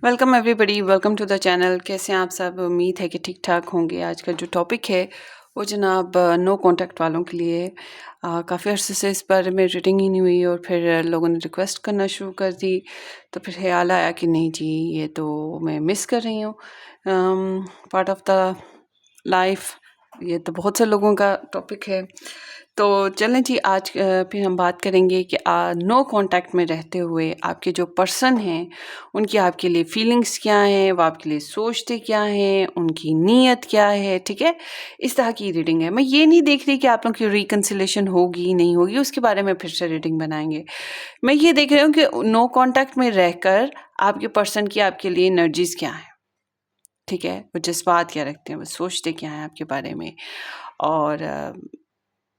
Welcome everybody, welcome to the channel. कैसे हैं आप सब? उम्मीद है कि ठीक ठाक होंगे। आज का जो टॉपिक है वो जनाब नो कांटेक्ट वालों के लिए काफ़ी अरसे से इस बारे में रीडिंग ही नहीं हुई और फिर लोगों ने रिक्वेस्ट करना शुरू कर दी, तो फिर ख्याल आया कि नहीं जी, ये तो मैं मिस कर रही हूँ। पार्ट ऑफ द लाइफ, ये तो बहुत से लोगों का टॉपिक है। तो चलें जी, आज फिर हम बात करेंगे कि नो कांटेक्ट में रहते हुए आपके जो पर्सन हैं उनकी आपके लिए फीलिंग्स क्या हैं, वो आपके लिए सोचते क्या हैं, उनकी नीयत क्या है। ठीक है, इस तरह की रीडिंग है। मैं ये नहीं देख रही कि आप लोगों की रिकन्सिलेशन होगी नहीं होगी, उसके बारे में फिर से रीडिंग बनाएंगे। मैं ये देख रही हूँ कि नो कांटेक्ट में रहकर आपके पर्सन की आपके लिए एनर्जीज क्या है। ठीक है, वो जज्बात क्या रखते हैं, वो सोचते क्या हैं आपके बारे में, और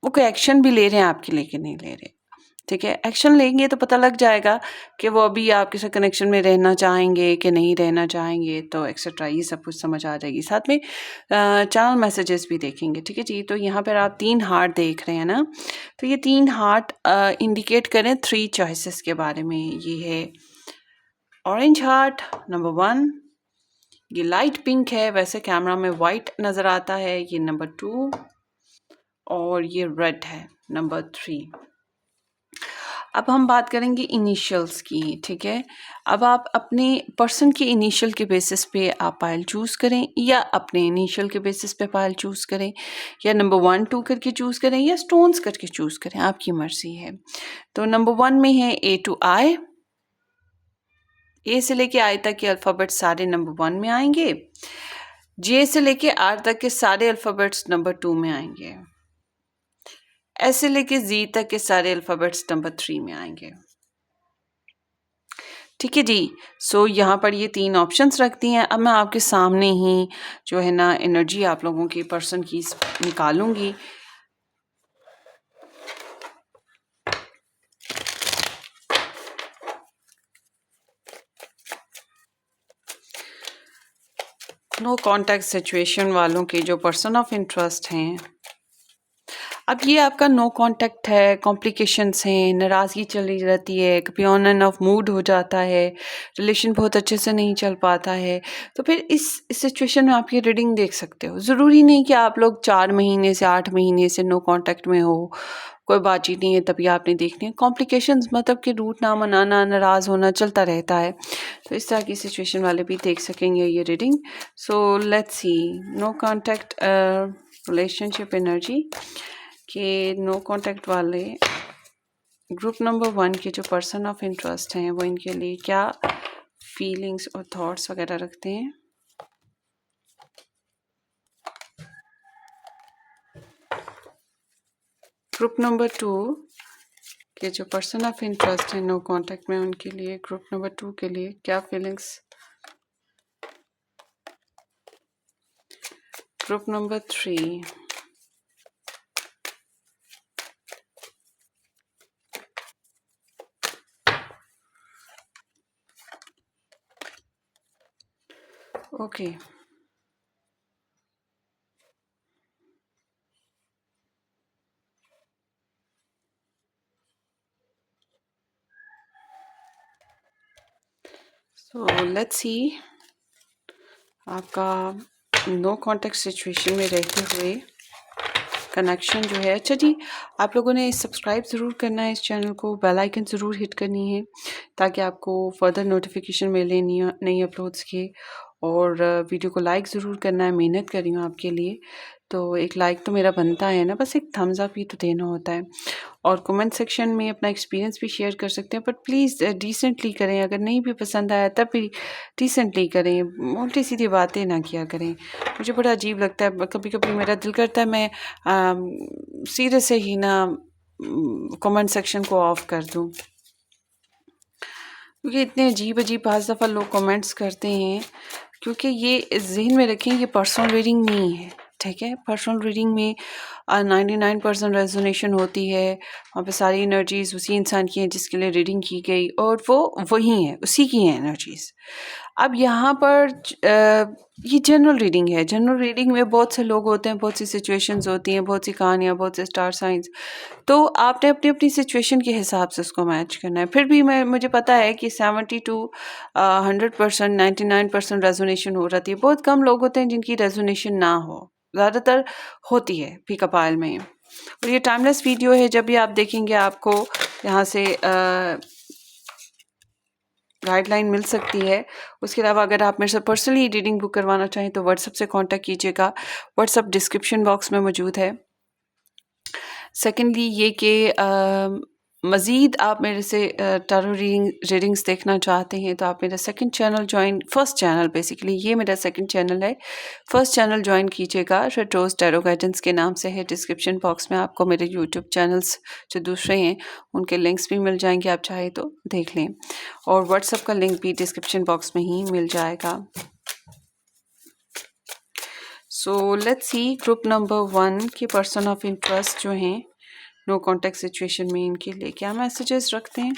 वो कोई एक्शन भी ले रहे हैं आपके लिए कि नहीं ले रहे। ठीक है, एक्शन लेंगे तो पता लग जाएगा कि वो अभी आपके साथ कनेक्शन में रहना चाहेंगे कि नहीं रहना चाहेंगे, तो एक्सेट्रा ये सब कुछ समझ आ जाएगी। साथ में चैनल मैसेजेस भी देखेंगे। ठीक है जी, तो यहाँ पर आप 3 हार्ट देख रहे हैं ना, तो ये 3 हार्ट इंडिकेट करें 3 चॉइसेस के बारे में। ये है ऑरेंज हार्ट नंबर 1, ये लाइट पिंक है, वैसे कैमरा में वाइट नज़र आता है, ये नंबर 2, और ये रेड है नंबर 3। अब हम बात करेंगे इनिशियल्स की। ठीक है, अब आप अपने पर्सन के इनिशियल के बेसिस पे आप पायल चूज़ करें, या अपने इनिशियल के बेसिस पे पायल चूज़ करें, या नंबर 1 2 करके चूज़ करें, या स्टोन्स करके चूज़ करें, आपकी मर्जी है। तो नंबर 1 में है A to I, ए से लेके आई तक के अल्फ़ाबेट्स सारे नंबर 1 में आएंगे। जे से लेके आर तक के सारे अल्फ़ाबेट्स नंबर 2 में आएंगे। एस से लेके जी तक के सारे अल्फ़ाबेट्स नंबर 3 में आएंगे। ठीक है जी, सो यहाँ पर ये 3 ऑप्शंस रखती हैं। अब मैं आपके सामने ही जो है ना एनर्जी आप लोगों की पर्सन की निकालूंगी। नो कॉन्टैक्ट सिचुएशन वालों के जो पर्सन ऑफ इंटरेस्ट हैं, अब ये आपका नो कांटेक्ट है, कॉम्प्लिकेशंस हैं, नाराज़गी चली रहती है, कभी ऑन एंड ऑफ मूड हो जाता है, रिलेशन बहुत अच्छे से नहीं चल पाता है। तो फिर इस सिचुएशन में आप ये रीडिंग देख सकते हो। ज़रूरी नहीं कि आप लोग 4 महीने से 8 महीने से नो कांटेक्ट में हो, कोई बातचीत नहीं है तभी आपने देखनी है। कॉम्प्लिकेशंस मतलब कि रूठ ना मनाना, नाराज़ होना चलता रहता है। तो इस तरह की सिचुएशन वाले भी देख सकेंगे ये reading. So let's see, no contact relationship energy के नो कांटेक्ट वाले ग्रुप नंबर 1 के जो पर्सन ऑफ इंटरेस्ट हैं, वो इनके लिए क्या फीलिंग्स और थॉट्स वगैरह रखते हैं। ग्रुप नंबर 2 के जो पर्सन ऑफ इंटरेस्ट हैं नो कांटेक्ट में, उनके लिए ग्रुप नंबर 2 के लिए क्या feelings. Group number 3, okay. So let's सी, आपका नो कांटेक्ट सिचुएशन में रहते हुए कनेक्शन जो है। अच्छा जी, आप लोगों ने सब्सक्राइब ज़रूर करना है इस चैनल को, बेल आइकन ज़रूर हिट करनी है ताकि आपको फर्दर नोटिफिकेशन मिले नई अपलोड्स के, और वीडियो को लाइक ज़रूर करना है। मेहनत कर रही हूँ आपके लिए, तो एक लाइक तो मेरा बनता है ना, बस एक थम्स अप ही तो देना होता है। और कमेंट सेक्शन में अपना एक्सपीरियंस भी शेयर कर सकते हैं, बट प्लीज़ डिसेंटली करें। अगर नहीं भी पसंद आया तब भी डिसेंटली करें, उल्टी सीधी बातें ना किया करें। मुझे बड़ा अजीब लगता है, कभी कभी मेरा दिल करता है मैं सीधे से ही ना कमेंट सेक्शन को ऑफ कर दूं, क्योंकि इतने अजीब अजीब बाज़ दफ़ा लोग कमेंट्स करते हैं। क्योंकि ये ज़हन में रखें, ये पर्सनल रीडिंग नहीं है। ठीक है। पर्सनल रीडिंग में 99% रेजोनेशन होती है, वहाँ पे सारी एनर्जीज उसी इंसान की हैं जिसके लिए रीडिंग की गई, और वो वही है, उसी की हैं एनर्जीज। अब यहाँ पर ये जनरल रीडिंग है। जनरल रीडिंग में बहुत से लोग होते हैं, बहुत सी सिचुएशंस होती हैं, बहुत सी कहानियाँ, बहुत से स्टार साइंस, तो आपने अपनी अपनी सिचुएशन के हिसाब से उसको मैच करना है। फिर भी मुझे पता है कि 70 टू 100%, 99% रेजोनेशन हो जाती है। बहुत कम लोग होते हैं जिनकी रेजोनेशन ना हो, ज़्यादातर होती है पिक अप आयल में। और ये टाइमलेस वीडियो है, जब भी आप देखेंगे आपको यहाँ से गाइडलाइन मिल सकती है। उसके अलावा अगर आप मेरे से पर्सनली रीडिंग बुक करवाना चाहें तो व्हाट्सएप से कांटेक्ट कीजिएगा। व्हाट्सएप डिस्क्रिप्शन बॉक्स में मौजूद है। सेकेंडली ये कि मज़ीद आप मेरे से टारो रीडिंग्स देखना चाहते हैं तो आप मेरा second channel first channel, basically ये मेरा सेकंड चैनल है, फर्स्ट चैनल ज्वाइन कीजिएगा। रेड रोज़ टैरो गाइडेंस के नाम से है। डिस्क्रिप्शन बॉक्स में आपको मेरे यूट्यूब चैनल्स जो दूसरे हैं उनके लिंक्स भी मिल जाएंगे, आप चाहे तो देख लें, और व्हाट्सएप का लिंक भी डिस्क्रिप्शन बॉक्स में ही मिल जाएगा। So let's see group number 1 के पर्सन ऑफ इंटरेस्ट जो हैं नो कॉन्टैक्ट सिचुएशन में, इनके लिए क्या मैसेजेस रखते हैं।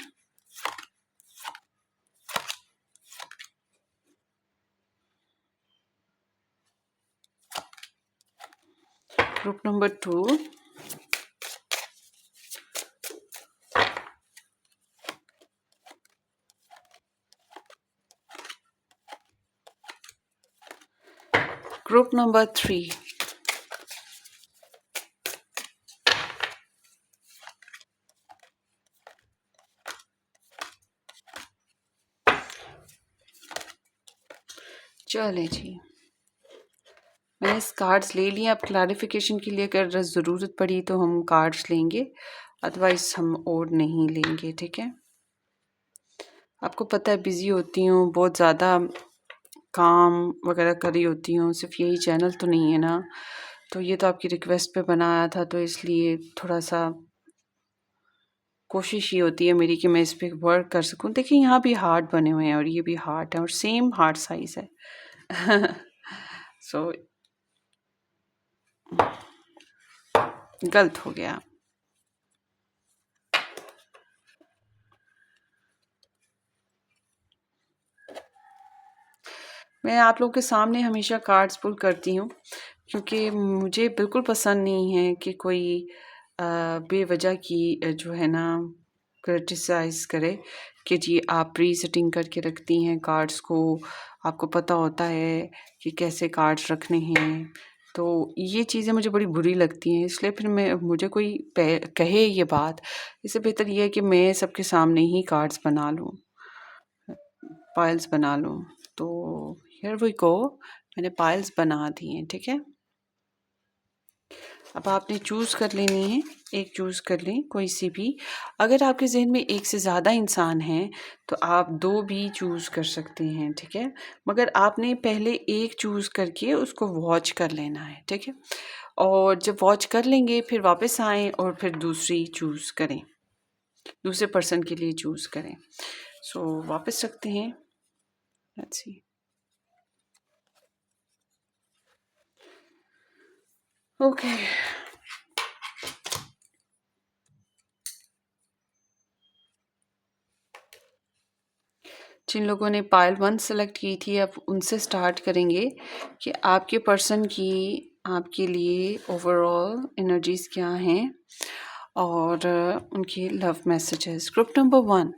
ग्रुप नंबर 2, ग्रुप नंबर 3, चलें जी, मैंने कार्ड्स ले लिए। अब क्लैरिफिकेशन के लिए अगर ज़रूरत पड़ी तो हम कार्ड्स लेंगे, अदरवाइज हम और नहीं लेंगे, ठीक है। आपको पता है बिज़ी होती हूँ, बहुत ज़्यादा काम वगैरह कर रही होती हूँ, सिर्फ यही चैनल तो नहीं है ना, तो ये तो आपकी रिक्वेस्ट पे बनाया था, तो इसलिए थोड़ा सा कोशिश ये होती है मेरी कि मैं इस पे वर्क कर सकूं। देखिए यहाँ भी हार्ट बने हुए हैं और ये भी हार्ट है और सेम हार्ट साइज है। सो गलत हो गया। मैं आप लोगों के सामने हमेशा कार्ड्स पुल करती हूँ क्योंकि मुझे बिल्कुल पसंद नहीं है कि कोई बेवजह की जो है ना क्रिटिसाइज़ करे कि जी आप प्री सेटिंग करके रखती हैं कार्ड्स को, आपको पता होता है कि कैसे कार्ड्स रखने हैं, तो ये चीज़ें मुझे बड़ी बुरी लगती हैं। इसलिए फिर मुझे कोई कहे ये बात, इससे बेहतर ये है कि मैं सबके सामने ही कार्ड्स बना लूँ, पाइल्स बना लूँ। तो हियर वी गो, मैंने पाइल्स बना दी हैं, ठीक है। अब आपने चूज़ कर लेनी है, एक चूज़ कर लें कोई सी भी। अगर आपके ज़हन में एक से ज़्यादा इंसान हैं तो आप 2 भी चूज़ कर सकते हैं, ठीक है। मगर आपने पहले एक चूज़ करके उसको वॉच कर लेना है, ठीक है। और जब वॉच कर लेंगे फिर वापस आएँ और फिर दूसरी चूज़ करें, दूसरे पर्सन के लिए चूज़ करें। सो वापस रखते हैं, लेट्स सी। ओके, जिन लोगों ने पाइल 1 सेलेक्ट की थी अब उनसे स्टार्ट करेंगे कि आपके पर्सन की आपके लिए ओवरऑल एनर्जीज क्या हैं और उनके love messages. Group number 1,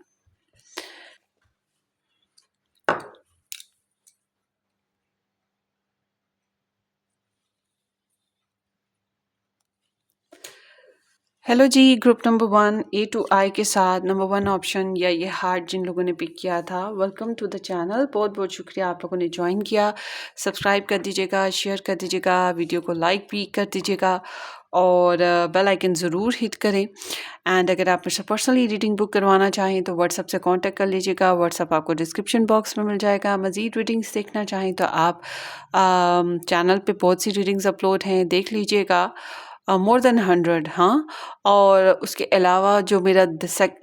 hello जी। Group number 1 A to I के साथ नंबर 1 ऑप्शन या ये हार्ट जिन लोगों ने पिक किया था, वेलकम टू द चैनल। बहुत बहुत शुक्रिया आप लोगों ने ज्वाइन किया। सब्सक्राइब कर दीजिएगा, शेयर कर दीजिएगा, वीडियो को लाइक भी कर दीजिएगा और बेल आइकन ज़रूर हिट करें। एंड अगर आप मुझसे पर्सनली रीडिंग बुक करवाना चाहें तो व्हाट्सएप से कांटेक्ट कर लीजिएगा। व्हाट्सएप आपको डिस्क्रिप्शन बॉक्स में मिल जाएगा। मज़ीद रीडिंग्स देखना चाहें तो आप चैनल पे बहुत सी रीडिंग्स अपलोड हैं, देख लीजिएगा। मोर देन 100, हाँ। और उसके अलावा जो मेरा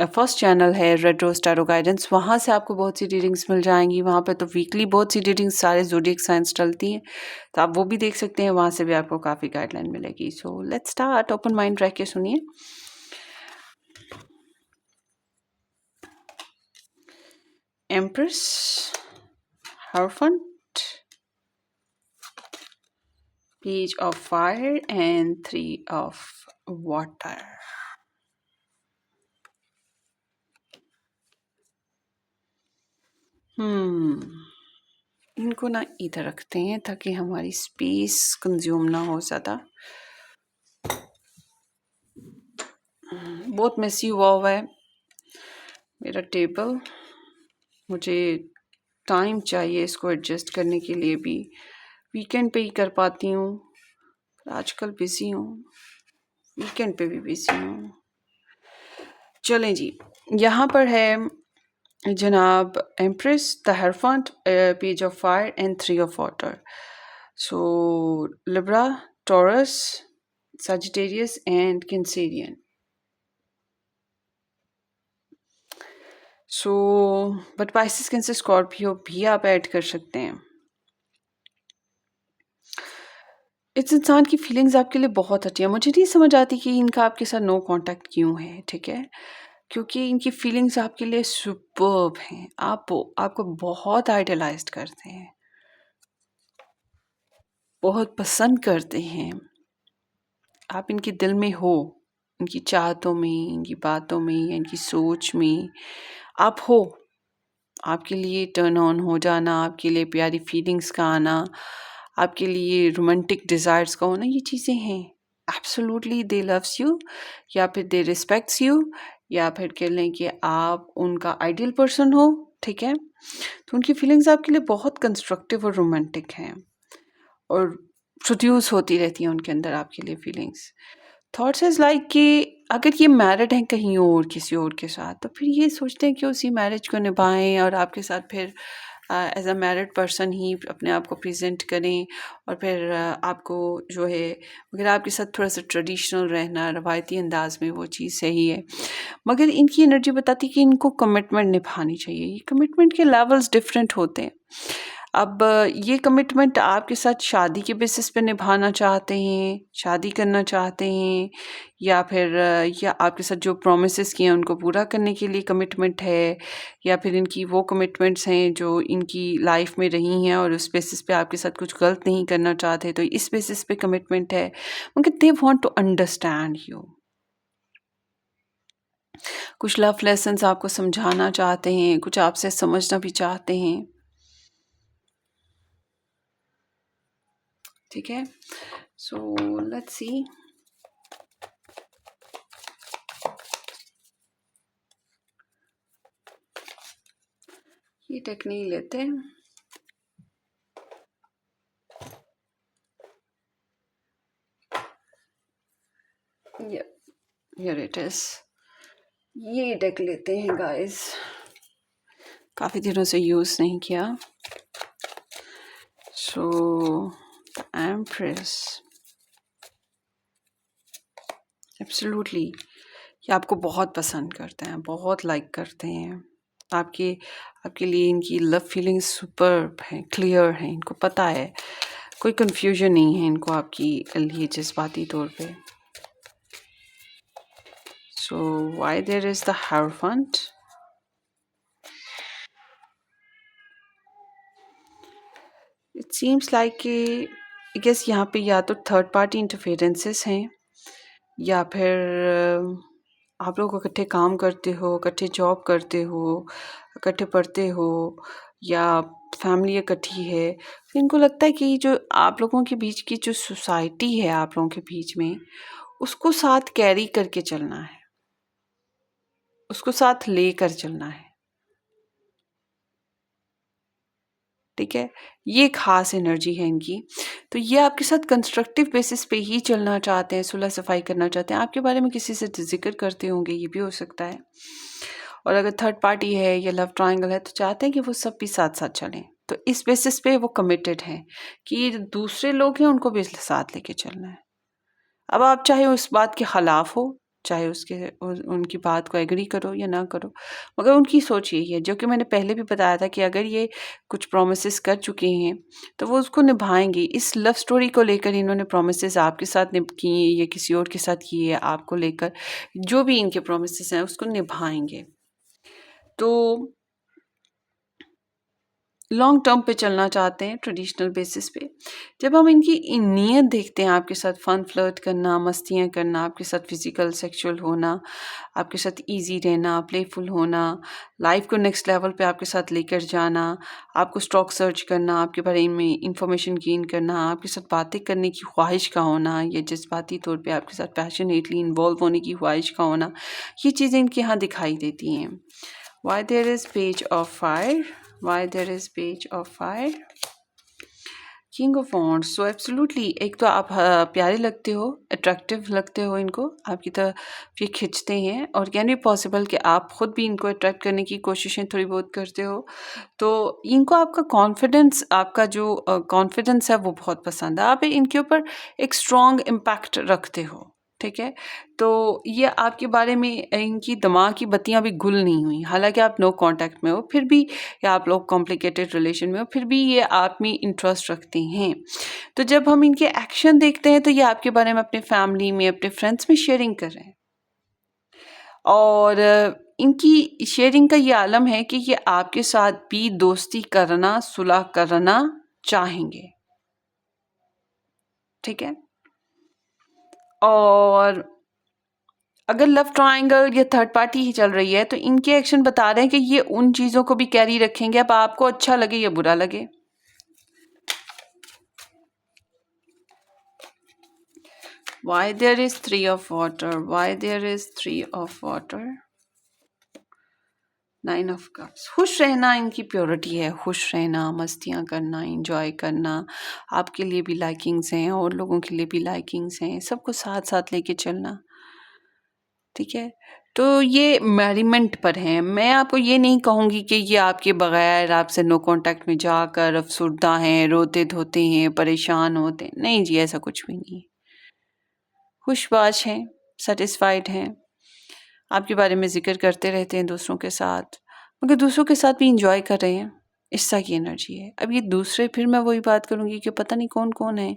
फर्स्ट चैनल है रेड रोज टैरो गाइडेंस, वहाँ से आपको बहुत सी रीडिंग्स मिल जाएंगी। वहाँ पे तो वीकली बहुत सी रीडिंग्स सारे ज़ोडिएक साइंस चलती हैं, तो आप वो भी देख सकते हैं। वहाँ से भी आपको काफ़ी गाइडलाइन मिलेगी। So let's start, open mind रह के सुनिए। Empress, hierophant, page of fire and 3 of water. इनको ना इधर रखते हैं ताकि हमारी स्पेस कंज्यूम ना हो ज़्यादा। बहुत मेसी हुआ है मेरा टेबल, मुझे टाइम चाहिए इसको एडजस्ट करने के लिए भी। वीकेंड पे ही कर पाती हूँ, आजकल बिजी हूँ, वीकेंड पे भी बिजी हूँ। चलें जी, यहाँ पर है जनाब empress, the hierophant, page of fire and 3 of water. So Libra, taurus, Sagittarius and Cancerian. So but Pisces, cancer, Scorpio भी आप ऐड कर सकते हैं। इस इंसान की फीलिंग्स आपके लिए बहुत अच्छी है। मुझे नहीं समझ आती कि इनका आपके साथ नो कांटेक्ट क्यों है, ठीक है? क्योंकि इनकी फीलिंग्स आपके लिए सुपर्ब हैं। आपको बहुत आइडलाइज्ड करते हैं, बहुत पसंद करते हैं। आप इनके दिल में हो, इनकी चाहतों में, इनकी बातों में, इनकी सोच में आप हो। आपके लिए टर्न ऑन हो जाना, आपके लिए प्यारी फीलिंग्स का आना, आपके लिए रोमांटिक डिज़ायर्स का होना, ये चीज़ें हैं। एब्सोल्युटली दे लव्स यू, या फिर दे रिस्पेक्ट्स यू, या फिर कह लें कि आप उनका आइडियल पर्सन हो, ठीक है? तो उनकी फीलिंग्स आपके लिए बहुत कंस्ट्रक्टिव और रोमांटिक हैं, और प्रोड्यूस होती रहती हैं उनके अंदर आपके लिए फीलिंग्स। थॉट्स इज़ लाइक कि अगर ये मैरिड हैं कहीं और किसी और के साथ, तो फिर ये सोचते हैं कि उसी मैरिज को निभाएं और आपके साथ फिर एज अ मैरिड पर्सन ही अपने आप को प्रेजेंट करें। और फिर आपको जो है, मगर आपके साथ थोड़ा सा ट्रेडिशनल रहना, रवायती अंदाज में, वो चीज़ सही है। मगर इनकी एनर्जी बताती है कि इनको कमिटमेंट निभानी चाहिए। ये कमिटमेंट के लेवल्स डिफरेंट होते हैं। अब ये कमिटमेंट आपके साथ शादी के बेसिस पे निभाना चाहते हैं, शादी करना चाहते हैं, या फिर या आपके साथ जो प्रोमिसेस किए हैं उनको पूरा करने के लिए कमिटमेंट है, या फिर इनकी वो कमिटमेंट्स हैं जो इनकी लाइफ में रही हैं और उस बेसिस पे आपके साथ कुछ गलत नहीं करना चाहते, तो इस बेसिस पे कमिटमेंट है। मगर they want to understand you. कुछ लव लेसन्स आपको समझाना चाहते हैं, कुछ आपसे समझना भी चाहते हैं, ठीक है? सो लेट्स सी। ये टेक नहीं लेते। Here it is. ये डेक लेते हैं गाइस, काफ़ी दिनों से यूज़ नहीं किया। सो द एम्प्रेस, एब्सोल्युटली ये आपको बहुत पसंद करते हैं, बहुत लाइक करते हैं। आपके आपके लिए इनकी लव फीलिंग्स सुपर्ब हैं, क्लियर हैं, इनको पता है, कोई कंफ्यूजन नहीं है इनको आपकी लिए जज्बाती तौर पे। So why there is the hierophant? It seems like कि आई गेस यहाँ पे या तो थर्ड पार्टी इंटरफेरेंसेस हैं, या फिर आप लोग इकट्ठे काम करते हो, इकट्ठे जॉब करते हो, इकट्ठे पढ़ते हो, या फैमिली इकट्ठी है। तो इनको लगता है कि जो आप लोगों के बीच की जो सोसाइटी है आप लोगों के बीच में, उसको साथ कैरी करके चलना है, उसको साथ लेकर चलना है, ठीक है? ये खास एनर्जी है इनकी। तो ये आपके साथ कंस्ट्रक्टिव बेसिस पे ही चलना चाहते हैं, सुलह सफाई करना चाहते हैं। आपके बारे में किसी से जिक्र करते होंगे, ये भी हो सकता है। और अगर थर्ड पार्टी है या लव ट्रायंगल है, तो चाहते हैं कि वो सब भी साथ साथ चलें। तो इस बेसिस पे वो कमिटेड हैं कि दूसरे लोग हैं उनको भी साथ लेके चलना है। अब आप चाहे उस बात के खिलाफ हो, चाहे उनकी बात को एग्री करो या ना करो, मगर उनकी सोच यही है, जो कि मैंने पहले भी बताया था कि अगर ये कुछ प्रॉमिसेस कर चुके हैं तो वो उसको निभाएंगे। इस लव स्टोरी को लेकर इन्होंने प्रॉमिसेस आपके साथ किए या किसी और के साथ किए है, आपको लेकर जो भी इनके प्रॉमिसेस हैं उसको निभाएंगे। तो लॉन्ग टर्म पे चलना चाहते हैं, ट्रेडिशनल बेसिस पे। जब हम इनकी नीयत देखते हैं, आपके साथ फन फ्लर्ट करना, मस्तियाँ करना, आपके साथ फिजिकल सेक्सुअल होना, आपके साथ इजी रहना, प्लेफुल होना, लाइफ को नेक्स्ट लेवल पे आपके साथ लेकर जाना, आपको स्टॉक सर्च करना, आपके बारे में इंफॉर्मेशन गेन करना, आपके साथ बातें करने की ख्वाहिश का होना, या जज्बाती तौर पे आपके साथ पैशनेटली इन्वॉल्व होने की ख्वाहिश का होना, ये चीज़ें इनके यहाँ दिखाई देती हैं। Why there is page of fire? Why there is page of fire? King of wands. So absolutely, एक तो आप प्यारे लगते हो, अट्रैक्टिव लगते हो, इनको आपकी तरफ ये खींचते हैं, और कैन बी पॉसिबल कि आप खुद भी इनको अट्रैक्ट करने की कोशिशें थोड़ी बहुत करते हो। तो इनको आपका कॉन्फिडेंस, आपका जो कॉन्फिडेंस है वो बहुत पसंद है। आप इनके ऊपर एक स्ट्रॉन्ग इम्पैक्ट रखते हो, ठीक है। तो ये आपके बारे में, इनकी दिमाग की बत्तियां भी गुल नहीं हुई, हालांकि आप नो कांटेक्ट में हो फिर भी, या आप लोग कॉम्प्लिकेटेड रिलेशन में हो फिर भी, ये आप में इंटरेस्ट रखते हैं। तो जब हम इनके एक्शन देखते हैं तो ये आपके बारे में अपने फैमिली में, अपने फ्रेंड्स में शेयरिंग कर रहे हैं, और इनकी शेयरिंग का ये आलम है कि ये आपके साथ भी दोस्ती करना, सुलह करना चाहेंगे, ठीक है। और अगर लव ट्रायंगल या थर्ड पार्टी ही चल रही है तो इनके एक्शन बता रहे हैं कि ये उन चीज़ों को भी कैरी रखेंगे, अब आपको अच्छा लगे या बुरा लगे। Why there is 3 of water? Why there is 3 of water? 9 of cups। खुश रहना इनकी प्योरिटी है, खुश रहना, मस्तियाँ करना, इंजॉय करना, आपके लिए भी लाइकिंग्स हैं और लोगों के लिए भी लाइकिंग्स हैं, सबको साथ साथ लेके चलना, ठीक है। तो ये मैरिमेंट पर हैं। मैं आपको ये नहीं कहूँगी कि ये आपके बगैर, आपसे नो कांटेक्ट में जाकर अफसुर्दा हैं, रोते धोते हैं, परेशान होते हैं, नहीं जी, ऐसा कुछ भी नहीं। खुशबाश हैं, सेटिस्फाइड हैं, आपके बारे में ज़िक्र करते रहते हैं दूसरों के साथ, मगर दूसरों के साथ भी इंजॉय कर रहे हैं, इस तरह की एनर्जी है। अब ये दूसरे, फिर मैं वही बात करूँगी कि पता नहीं कौन कौन है।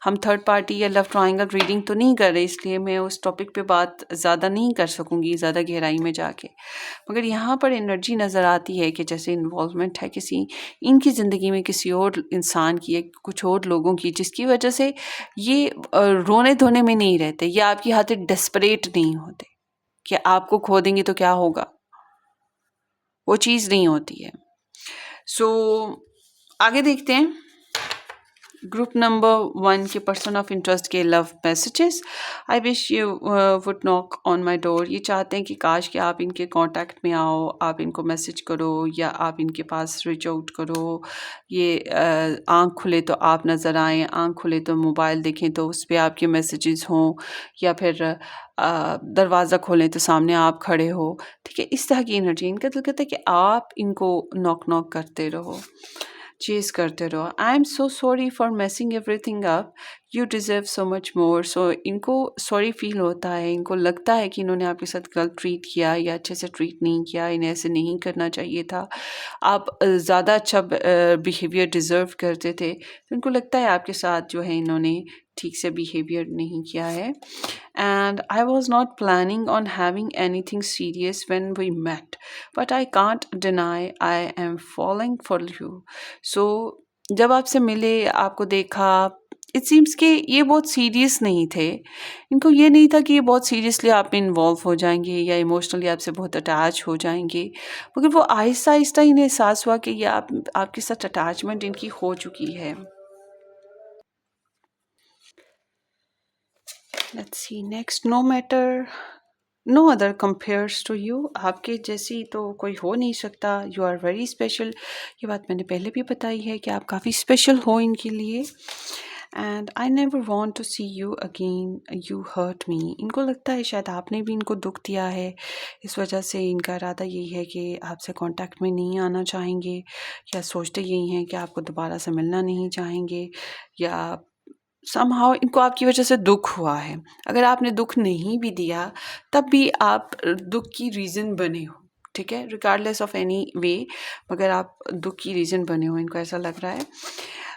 हम थर्ड पार्टी या लव ट्रायंगल रीडिंग तो नहीं कर रहे, इसलिए मैं उस टॉपिक पे बात ज़्यादा नहीं कर सकूँगी, ज़्यादा गहराई में जाके। मगर यहाँ पर एनर्जी नज़र आती है कि जैसे इन्वॉल्वमेंट है किसी, इनकी ज़िंदगी में किसी और इंसान की या कुछ और लोगों की, जिसकी वजह से ये रोने धोने में नहीं रहते, या आपकी खातिर डेस्परेट नहीं होते कि आपको खो देंगे तो क्या होगा, वो चीज़ नहीं होती है। सो आगे देखते हैं। ग्रुप नंबर 1 के पर्सन ऑफ इंटरेस्ट के love messages. I wish you would knock on my door. ये चाहते हैं कि काश कि आप इनके कांटेक्ट में आओ, आप इनको मैसेज करो या आप इनके पास रीच आउट करो। ये आँख खुले तो आप नज़र आएँ, आँख खुले तो मोबाइल देखें तो उस पर आपके मैसेजेस हों, या फिर दरवाज़ा खोलें तो सामने आप खड़े हो, ठीक है। इस तरह की एनर्जी, इनका दिल कहता है कि आप इनको नॉक नॉक करते रहो, चेज़ करते रहो। I am so sorry for messing everything up, you deserve so much more. So इनको सॉरी फील होता है, इनको लगता है कि इन्होंने आपके साथ गलत ट्रीट किया या अच्छे से ट्रीट नहीं किया, इन्हें ऐसे नहीं करना चाहिए था, आप ज़्यादा अच्छा बिहेवियर डिज़र्व करते थे। तो इनको लगता है आपके साथ जो है इन्होंने ठीक से बिहेवियर नहीं किया है। And I was not planning on having anything serious when we met, but I can't deny I am falling for you. So जब आपसे मिले, आपको देखा, इट सीम्स कि ये बहुत सीरियस नहीं थे। इनको ये नहीं था कि ये बहुत सीरियसली आप में इन्वॉल्व हो जाएंगे या इमोशनली आपसे बहुत अटैच हो जाएंगे, मगर वो आहिस्ता आहिस्ता इन्हें एहसास हुआ कि ये आपके साथ अटैचमेंट इनकी हो चुकी है। Let's see next. No other compares to you. आपके जैसी तो कोई हो नहीं सकता, यू आर वेरी स्पेशल। ये बात मैंने पहले भी बताई है कि आप काफ़ी स्पेशल हो इनके लिए। And I never want to see you again, you hurt me. इनको लगता है शायद आपने भी इनको दुख दिया है, इस वजह से इनका इरादा यही है कि आपसे कांटेक्ट में नहीं आना चाहेंगे, या सोचते यही हैं कि आपको दोबारा से मिलना नहीं चाहेंगे, या समहाउ इनको आपकी वजह से दुःख हुआ है। अगर आपने दुःख नहीं भी दिया, तब भी आप दुःख की रीज़न बने हो, ठीक है? रिगार्डलेस ऑफ एनी वे, मगर आप दुःख की रीज़न बने हो, इनको ऐसा लग रहा है।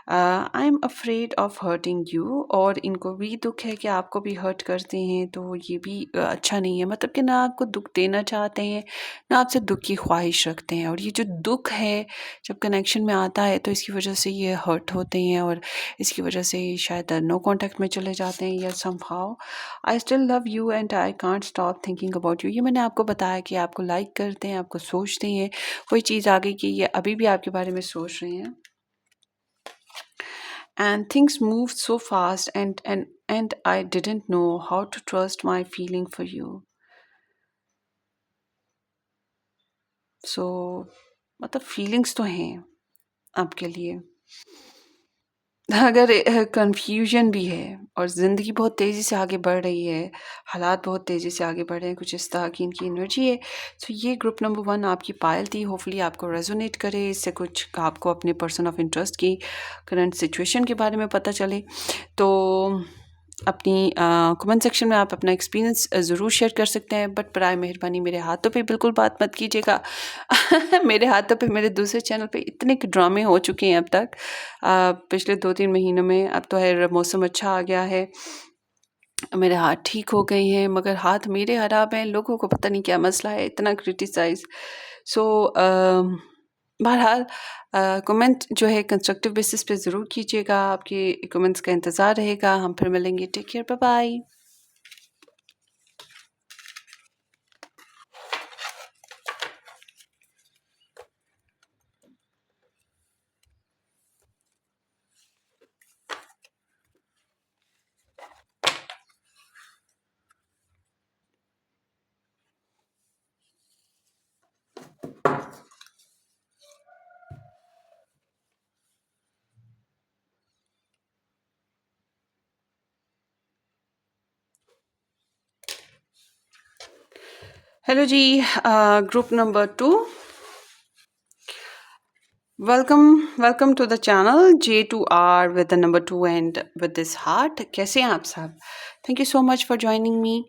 आई am afraid of hurting you, और इनको भी दुःख है कि आपको भी हर्ट करते हैं, तो ये भी अच्छा नहीं है। मतलब कि ना आपको दुःख देना चाहते हैं, ना आपसे दुःख की ख्वाहिश रखते हैं, और ये जो दुःख है, जब कनेक्शन में आता है तो इसकी वजह से ये हर्ट होते हैं, और इसकी वजह से शायद नो कांटेक्ट में चले जाते हैं, या somehow I still love you and I can't stop thinking about you. ये मैंने आपको बताया कि आपको लाइक करते हैं, आपको सोचते हैं, कोई चीज़ आ गई कि ये अभी भी आपके बारे में सोच रहे हैं। And things moved so fast, and I didn't know how to trust my feeling for you. So मतलब फीलिंग्स तो हैं आपके लिए, अगर कन्फ्यूजन भी है, और ज़िंदगी बहुत तेज़ी से आगे बढ़ रही है, हालात बहुत तेज़ी से आगे बढ़ रहे हैं, कुछ इस तरह की इनकी एनर्जी है। तो ये ग्रुप नंबर 1 आपकी पायल थी, होपफुली आपको रेजोनेट करे, इससे कुछ आपको अपने पर्सन ऑफ इंटरेस्ट की करंट सिचुएशन के बारे में पता चले। तो अपनी कमेंट सेक्शन में आप अपना एक्सपीरियंस ज़रूर शेयर कर सकते हैं, बट बराए मेहरबानी मेरे हाथों पे बिल्कुल बात मत कीजिएगा। मेरे हाथों पे, मेरे दूसरे चैनल पे इतने ड्रामे हो चुके हैं अब तक, पिछले 2-3 महीनों में। अब तो है मौसम अच्छा आ गया है, मेरे हाथ ठीक हो गए हैं, मगर हाथ मेरे खराब हैं, लोगों को पता नहीं क्या मसला है, इतना क्रिटिसाइज़। सो बहरहाल कमेंट जो है कंस्ट्रक्टिव बेसिस पे ज़रूर कीजिएगा, आपके कमेंट्स का इंतज़ार रहेगा। हम फिर मिलेंगे, take care, bye bye. Hello जी, group number 2, welcome to the channel J2R with the number 2 and with this heart। कैसे हैं आप सब? Thank you so much for joining me.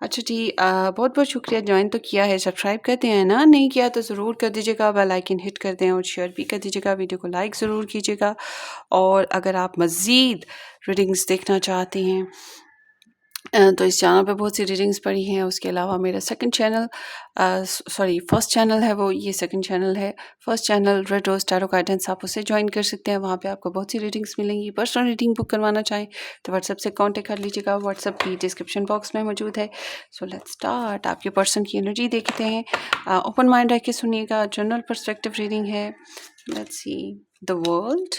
अच्छा जी, बहुत बहुत शुक्रिया, ज्वाइन तो किया है, सब्सक्राइब करते हैं ना? नहीं किया तो ज़रूर कर दीजिएगा, बेल आइकन हिट कर दें और शेयर भी कर दीजिएगा, वीडियो को लाइक ज़रूर कीजिएगा। और अगर आप मज़ीद रीडिंग्स देखना चाहते हैं, तो इस चैनल पे बहुत सी रीडिंग्स पड़ी हैं। उसके अलावा मेरा second channel, sorry first channel है वो, ये सेकंड चैनल है। First channel red rose tarot guidance, आप उसे ज्वाइन कर सकते हैं, वहाँ पे आपको बहुत सी रीडिंग्स मिलेंगी। पर्सनल रीडिंग बुक करवाना चाहें तो व्हाट्सएप से कांटेक्ट कर लीजिएगा, व्हाट्सएप की डिस्क्रिप्शन बॉक्स में मौजूद है। So let's start. आपके पर्सन की एनर्जी देखते हैं, ओपन माइंड रह के सुनिएगा, जनरल पर्सपेक्टिव रीडिंग है। Let's see the world,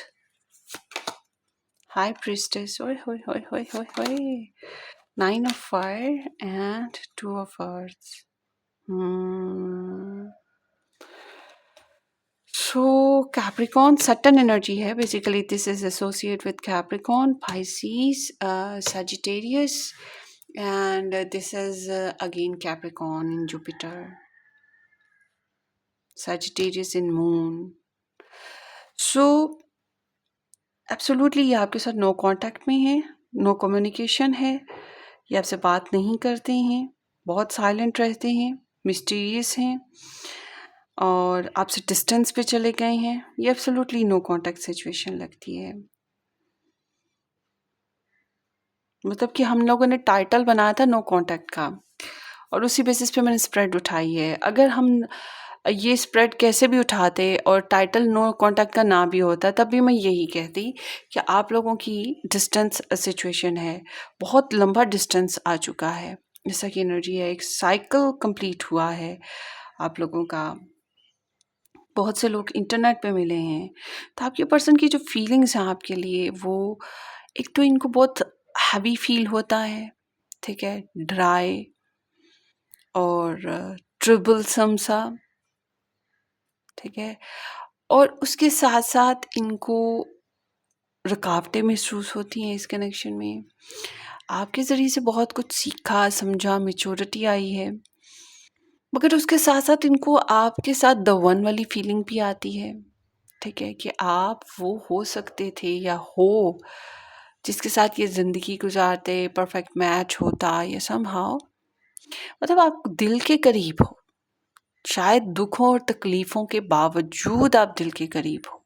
high priestess, ओए होए होए होए होए होए, 9 of fire and 2 of earth. Hmm. So Capricorn, Saturn energy है. Basically, this is associated with Capricorn, Pisces, Sagittarius, and this is again Capricorn in Jupiter, Sagittarius in Moon. So absolutely ये आपके साथ नो कांटेक्ट में है, no communication है, ये आपसे बात नहीं करते हैं, बहुत साइलेंट रहते हैं, मिस्टीरियस हैं, और आपसे डिस्टेंस पे चले गए हैं। ये एब्सोल्युटली नो कांटेक्ट सिचुएशन लगती है। मतलब कि हम लोगों ने टाइटल बनाया था नो कांटेक्ट का, और उसी बेसिस पे मैंने स्प्रेड उठाई है। अगर हम ये स्प्रेड कैसे भी उठाते और टाइटल नो कांटेक्ट का ना भी होता, तब भी मैं यही कहती कि आप लोगों की डिस्टेंस सिचुएशन है, बहुत लंबा डिस्टेंस आ चुका है, जैसा कि एनर्जी है, एक साइकिल कंप्लीट हुआ है आप लोगों का। बहुत से लोग इंटरनेट पे मिले हैं, तो आपके पर्सन की जो फीलिंग्स हैं आपके लिए, वो एक तो इनको बहुत हैवी फील होता है, ठीक है, ड्राई और ट्रिबलसम सा, ठीक है, और उसके साथ साथ इनको रुकावटें महसूस होती हैं इस कनेक्शन में। आपके ज़रिए से बहुत कुछ सीखा, समझा, मैच्योरिटी आई है, मगर उसके साथ साथ इनको आपके साथ द वन वाली फीलिंग भी आती है, ठीक है, कि आप वो हो सकते थे या हो, जिसके साथ ये ज़िंदगी गुजारते, परफेक्ट मैच होता या समहाउ मतलब आप दिल के करीब हो, शायद दुखों और तकलीफ़ों के बावजूद आप दिल के करीब हो,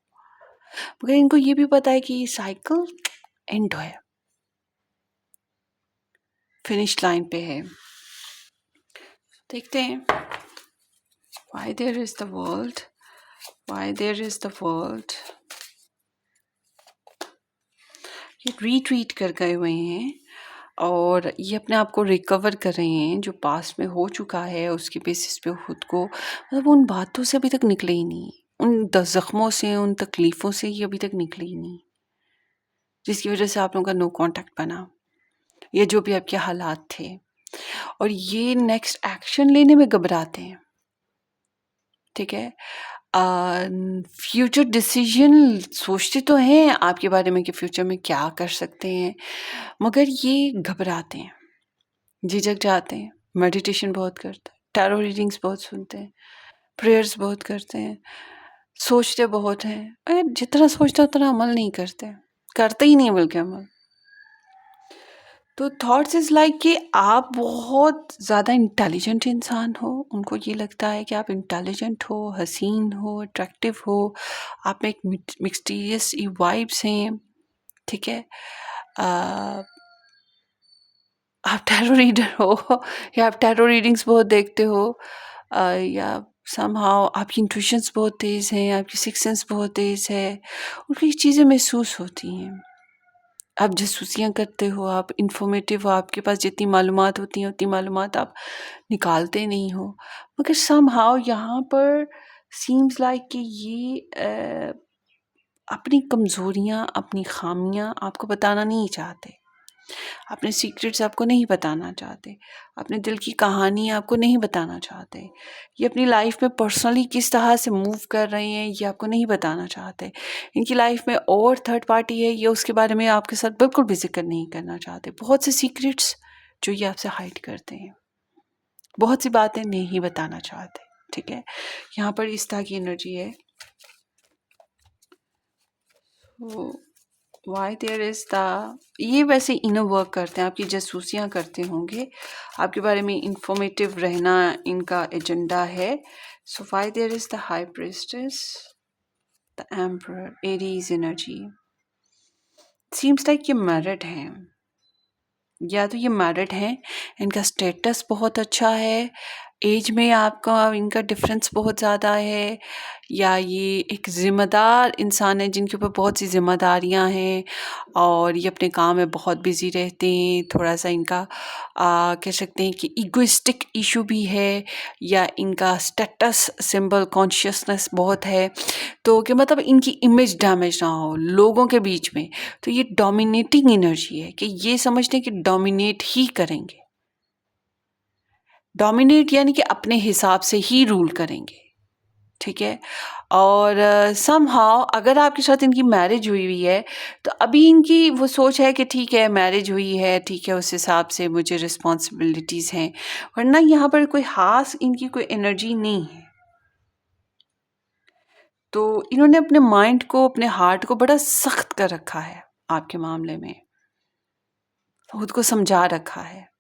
मगर इनको ये भी पता है कि ये साइकिल एंड है, फिनिश लाइन पे है। देखते हैं why there is the world, why there is the world। ये रीट्रीट कर गए हुए हैं और ये अपने आप को रिकवर कर रहे हैं, जो पास्ट में हो चुका है उसके बेसिस पे खुद को, मतलब उन बातों से अभी तक निकले ही नहीं, उन ज़ख्मों से, उन तकलीफ़ों से ये अभी तक निकले ही नहीं, जिसकी वजह से आप लोगों का नो कांटेक्ट बना, ये जो भी आपके हालात थे, और ये नेक्स्ट एक्शन लेने में घबराते हैं। ठीक है, फ्यूचर डिसीजन सोचते तो हैं आपके बारे में कि फ्यूचर में क्या कर सकते हैं, मगर ये घबराते हैं, झिझक जाते हैं, मेडिटेशन बहुत करते हैं, टैरो रीडिंग्स बहुत सुनते हैं, प्रेयर्स बहुत करते हैं, सोचते बहुत हैं, अगर जितना सोचते उतना अमल नहीं करते ही नहीं बल्कि अमल। तो थॉट्स इज़ लाइक कि आप बहुत ज़्यादा इंटेलिजेंट इंसान हो, उनको ये लगता है कि आप इंटेलिजेंट हो, हसीन हो, अट्रैक्टिव हो, आप में एक मिस्टीरियस वाइब्स हैं। ठीक है, आप टैरो रीडर हो या आप टैरो रीडिंग्स बहुत देखते हो, या समहाउ आपकी इंट्यूशंस बहुत तेज़ हैं, आपकी सिक्स सेंस बहुत तेज़ है, उनको ये चीज़ें महसूस होती हैं। आप जासूसियाँ करते हो, आप इन्फॉर्मेटिव हो, आपके पास जितनी मालूमात होती हैं उतनी मालूमात आप निकालते नहीं हो, मगर समहाउ यहाँ पर सीम्स लाइक कि ये अपनी कमज़ोरियाँ, अपनी ख़ामियाँ आपको बताना नहीं चाहते, अपने सीक्रेट्स आपको नहीं बताना चाहते, अपने दिल की कहानी आपको नहीं बताना चाहते, ये अपनी लाइफ में पर्सनली किस तरह से मूव कर रहे हैं ये आपको नहीं बताना चाहते, इनकी लाइफ में और थर्ड पार्टी है ये उसके बारे में आपके साथ बिल्कुल भी जिक्र नहीं करना चाहते, बहुत से सीक्रेट्स जो ये आपसे हाइड करते हैं, बहुत सी बातें नहीं बताना चाहते। ठीक है, यहाँ पर इस तरह की एनर्जी है। तो वाई देयर इज़ द, ये वैसे इनर वर्क करते हैं, आपकी जासूसियाँ करते होंगे, आपके बारे में इंफॉर्मेटिव रहना इनका एजेंडा है। So why there is the high priestess, the emperor, Aries energy, seems like ये मैरिड हैं, या तो ये मैरिड हैं, इनका स्टेटस बहुत अच्छा है, एज में आपका इनका डिफरेंस बहुत ज़्यादा है, या ये एक ज़िम्मेदार इंसान है जिनके ऊपर बहुत सी ज़िम्मेदारियां हैं और ये अपने काम में बहुत बिज़ी रहते हैं, थोड़ा सा इनका कह सकते हैं कि इगोइस्टिक इशू भी है, या इनका स्टेटस सिंबल कॉन्शियसनेस बहुत है, तो कि मतलब इनकी इमेज डैमेज ना हो लोगों के बीच में, तो ये डोमिनेटिंग एनर्जी है कि ये समझते हैं कि डोमिनेट ही करेंगे, डोमिनेट यानी कि अपने हिसाब से ही रूल करेंगे। ठीक है, और समहाउ अगर आपके साथ इनकी मैरिज हुई हुई है तो अभी इनकी वो सोच है कि ठीक है मैरिज हुई है, ठीक है उस हिसाब से मुझे रिस्पॉन्सिबिलिटीज़ हैं, वरना यहाँ पर कोई खास इनकी कोई एनर्जी नहीं है। तो इन्होंने अपने माइंड को, अपने हार्ट को बड़ा सख्त कर रखा है आपके मामले में, खुद को समझा रखा है।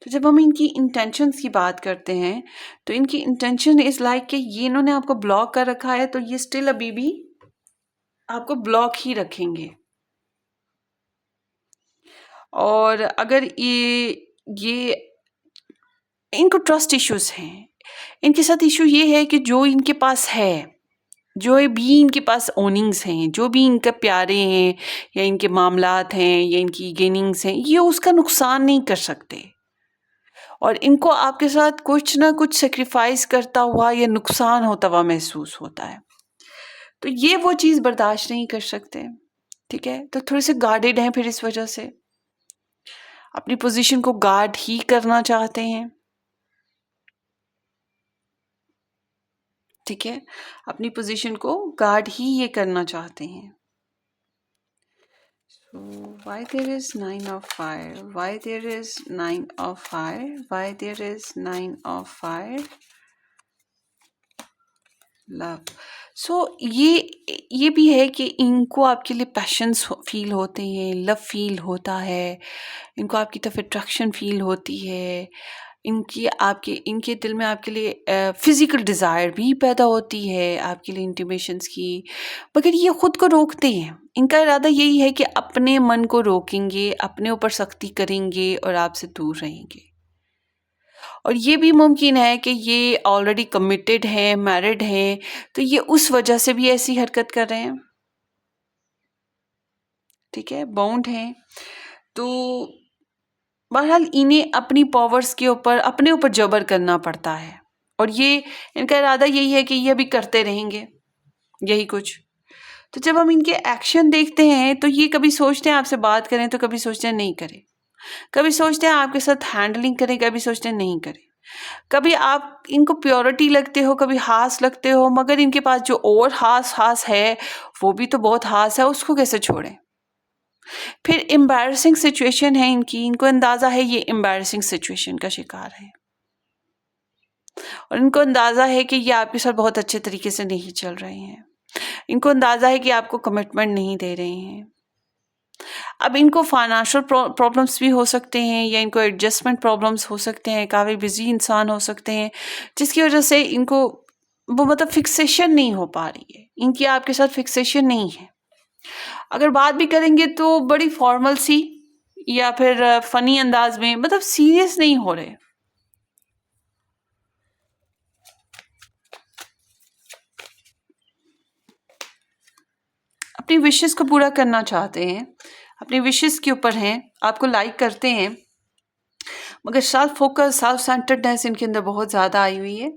तो जब हम इनकी इंटेंशंस की बात करते हैं तो इनकी इंटेंशन इज़ लाइक कि ये इन्होंने आपको ब्लॉक कर रखा है, तो ये स्टिल अभी भी आपको ब्लॉक ही रखेंगे। और अगर ये इनको ट्रस्ट इश्यूज हैं, इनके साथ इशू ये है कि जो इनके पास है, जो भी इनके पास ओनिंग्स हैं, जो भी इनके प्यारे हैं या इनके मामलात हैं या इनकी गेनिंग्स हैं, ये उसका नुकसान नहीं कर सकते, और इनको आपके साथ कुछ ना कुछ सेक्रीफाइस करता हुआ या नुकसान होता हुआ महसूस होता है, तो ये वो चीज़ बर्दाश्त नहीं कर सकते। ठीक है, तो थोड़े से गार्डेड हैं, फिर इस वजह से अपनी पोजीशन को गार्ड ही करना चाहते हैं। ठीक है, अपनी पोजीशन को गार्ड ही ये करना चाहते हैं। So why there is 9 of fire? Why there is 9 of fire? Why there is 9 of fire? Love. सो ये भी है कि इनको आपके लिए पैशन्स फ़ील होते हैं, लव फ़ील होता है, इनको आपकी तरफ अट्रैक्शन फ़ील होती है, इनके दिल में आपके लिए फ़िज़िकल डिज़ायर भी पैदा होती है आपके लिए इंटिमेशंस की, मगर ये खुद को रोकते हैं। इनका इरादा यही है कि अपने मन को रोकेंगे, अपने ऊपर सख्ती करेंगे और आपसे दूर रहेंगे। और ये भी मुमकिन है कि ये ऑलरेडी कमिटेड हैं, मैरिड हैं, तो ये उस वजह से भी ऐसी हरकत कर रहे हैं, ठीक है, बाउंड हैं। तो बहरहाल इन्हें अपनी पावर्स के ऊपर अपने ऊपर जबर करना पड़ता है और ये इनका इरादा यही है कि ये अभी करते रहेंगे यही कुछ। तो जब हम इनके एक्शन देखते हैं तो ये कभी सोचते हैं आपसे बात करें तो कभी सोचते हैं नहीं करें, कभी सोचते हैं आपके साथ हैंडलिंग करें, कभी सोचते हैं नहीं करें, कभी आप इनको प्योरिटी लगते हो, कभी हास लगते हो, मगर इनके पास जो और हास है वो भी तो बहुत हास है, उसको कैसे छोड़ें। फिर एम्बैरसिंग सिचुएशन है इनकी, इनको अंदाज़ा है ये एम्बैरसिंग सिचुएशन का शिकार है और इनको अंदाज़ा है कि ये आपके साथ बहुत अच्छे तरीके से नहीं चल रहे हैं, इनको अंदाज़ा है कि आपको कमिटमेंट नहीं दे रहे हैं। अब इनको फाइनेंशियल प्रॉब्लम्स भी हो सकते हैं या इनको एडजस्टमेंट प्रॉब्लम्स हो सकते हैं, काफ़ी बिजी इंसान हो सकते हैं जिसकी वजह से इनको वो मतलब फिक्सेशन नहीं हो पा रही है, इनकी आपके साथ फिक्सेशन नहीं है। अगर बात भी करेंगे तो बड़ी फॉर्मल सी या फिर फनी अंदाज में, मतलब सीरियस नहीं हो रहे। अपनी विशेस को पूरा करना चाहते हैं, अपनी विशेस के ऊपर हैं, आपको लाइक करते हैं, मगर सेल्फ फोकस सेल्फ सेंटर्डनेस इनके अंदर बहुत ज़्यादा आई हुई है,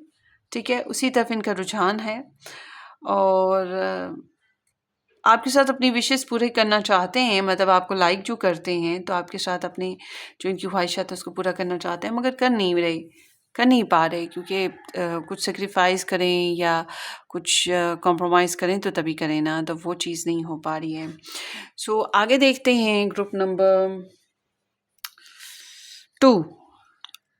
ठीक है, उसी तरफ इनका रुझान है और आपके साथ अपनी विशेस पूरे करना चाहते हैं, मतलब आपको लाइक जो करते हैं तो आपके साथ अपनी जो इनकी ख्वाहिशात है उसको पूरा करना चाहते हैं, मगर कर नहीं पा रहे क्योंकि कुछ सेक्रीफाइस करें या कुछ कॉम्प्रोमाइज़ करें तो तभी करें ना, तो वो चीज़ नहीं हो पा रही है। सो आगे देखते हैं group number 2।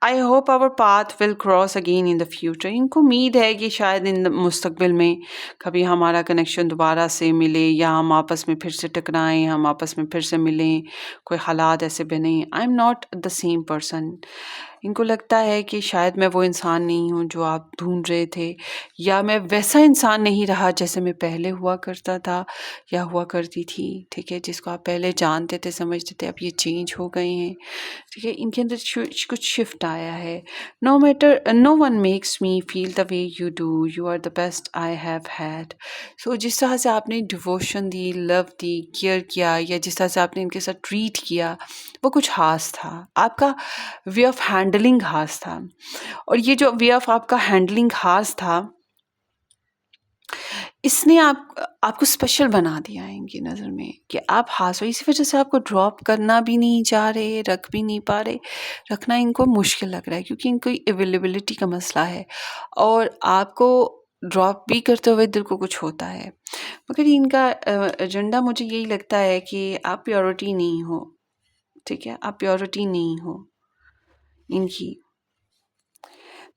I hope our path will cross again in the future. इनको उम्मीद है कि शायद इन मुस्तकबिल में कभी हमारा कनेक्शन दोबारा से मिले या हम आपस में फिर से टकराएं, हम आपस में फिर से मिलें, कोई हालात ऐसे बने। I am not the same person. इनको लगता है कि शायद मैं वो इंसान नहीं हूँ जो आप ढूंढ रहे थे, या मैं वैसा इंसान नहीं रहा जैसे मैं पहले हुआ करता था या हुआ करती थी, ठीक है, जिसको आप पहले जानते थे, समझते थे, अब ये चेंज हो गए हैं, ठीक है, इनके अंदर कुछ शिफ्ट आया है। No one makes me feel the way you do, you are the best I have had. So जिस तरह से आपने डिवोशन दी, लव दी, केयर किया, या जिस तरह से आपने इनके साथ ट्रीट किया, वो कुछ खास था, आपका वे ऑफ हैंडलिंग खास था। और ये जो वे ऑफ आपका हैंडलिंग खास था, इसने आपको स्पेशल बना दिया है इनकी नज़र में कि आप खास हो। इसी वजह से आपको ड्रॉप करना भी नहीं चाह रहे, रख भी नहीं पा रहे, रखना इनको मुश्किल लग रहा है क्योंकि इनको अवेलेबिलिटी का मसला है और आपको ड्रॉप भी करते हुए दिल को कुछ होता है, मगर इनका एजेंडा मुझे यही लगता है कि आप प्योरिटी नहीं हो, ठीक है, आप प्योरिटी नहीं हो इनकी।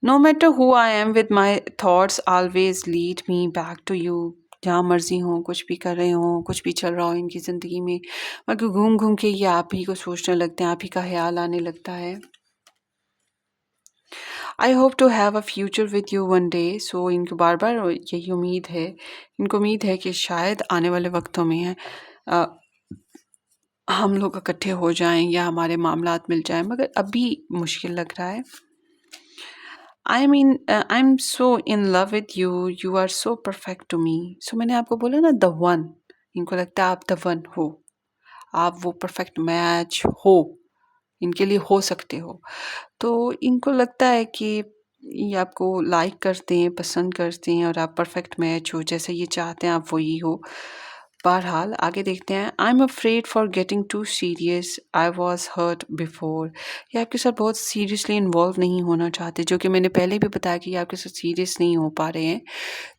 No matter who I am with my thoughts always lead me back to you. जहाँ मर्जी हो, कुछ भी कर रहे हो, कुछ भी चल रहा हो इनकी ज़िंदगी में, मगर घूम घूम के ये आप ही को सोचने लगते हैं, आप ही का ख्याल आने लगता है। I hope to have a future with you one day. So इनको बार बार यही उम्मीद है, इनको उम्मीद है कि शायद आने वाले वक्तों में हम लोग इकट्ठे हो जाएं या हमारे मामलात मिल जाएं, मगर अभी मुश्किल लग रहा है। I'm so in love with you, you are so perfect to me। So मैंने आपको बोला ना द वन, इनको लगता है आप द वन हो, आप वो परफेक्ट मैच हो, इनके लिए हो सकते हो। तो इनको लगता है कि ये आपको लाइक करते हैं, पसंद करते हैं और आप परफेक्ट मैच हो, जैसे ये चाहते हैं आप वही हो। बहरहाल आगे देखते हैं। I am afraid for getting too serious, I was hurt before. ये आपके साथ बहुत सीरियसली इन्वॉल्व नहीं होना चाहते, जो कि मैंने पहले भी बताया कि ये आपके साथ सीरियस नहीं हो पा रहे हैं।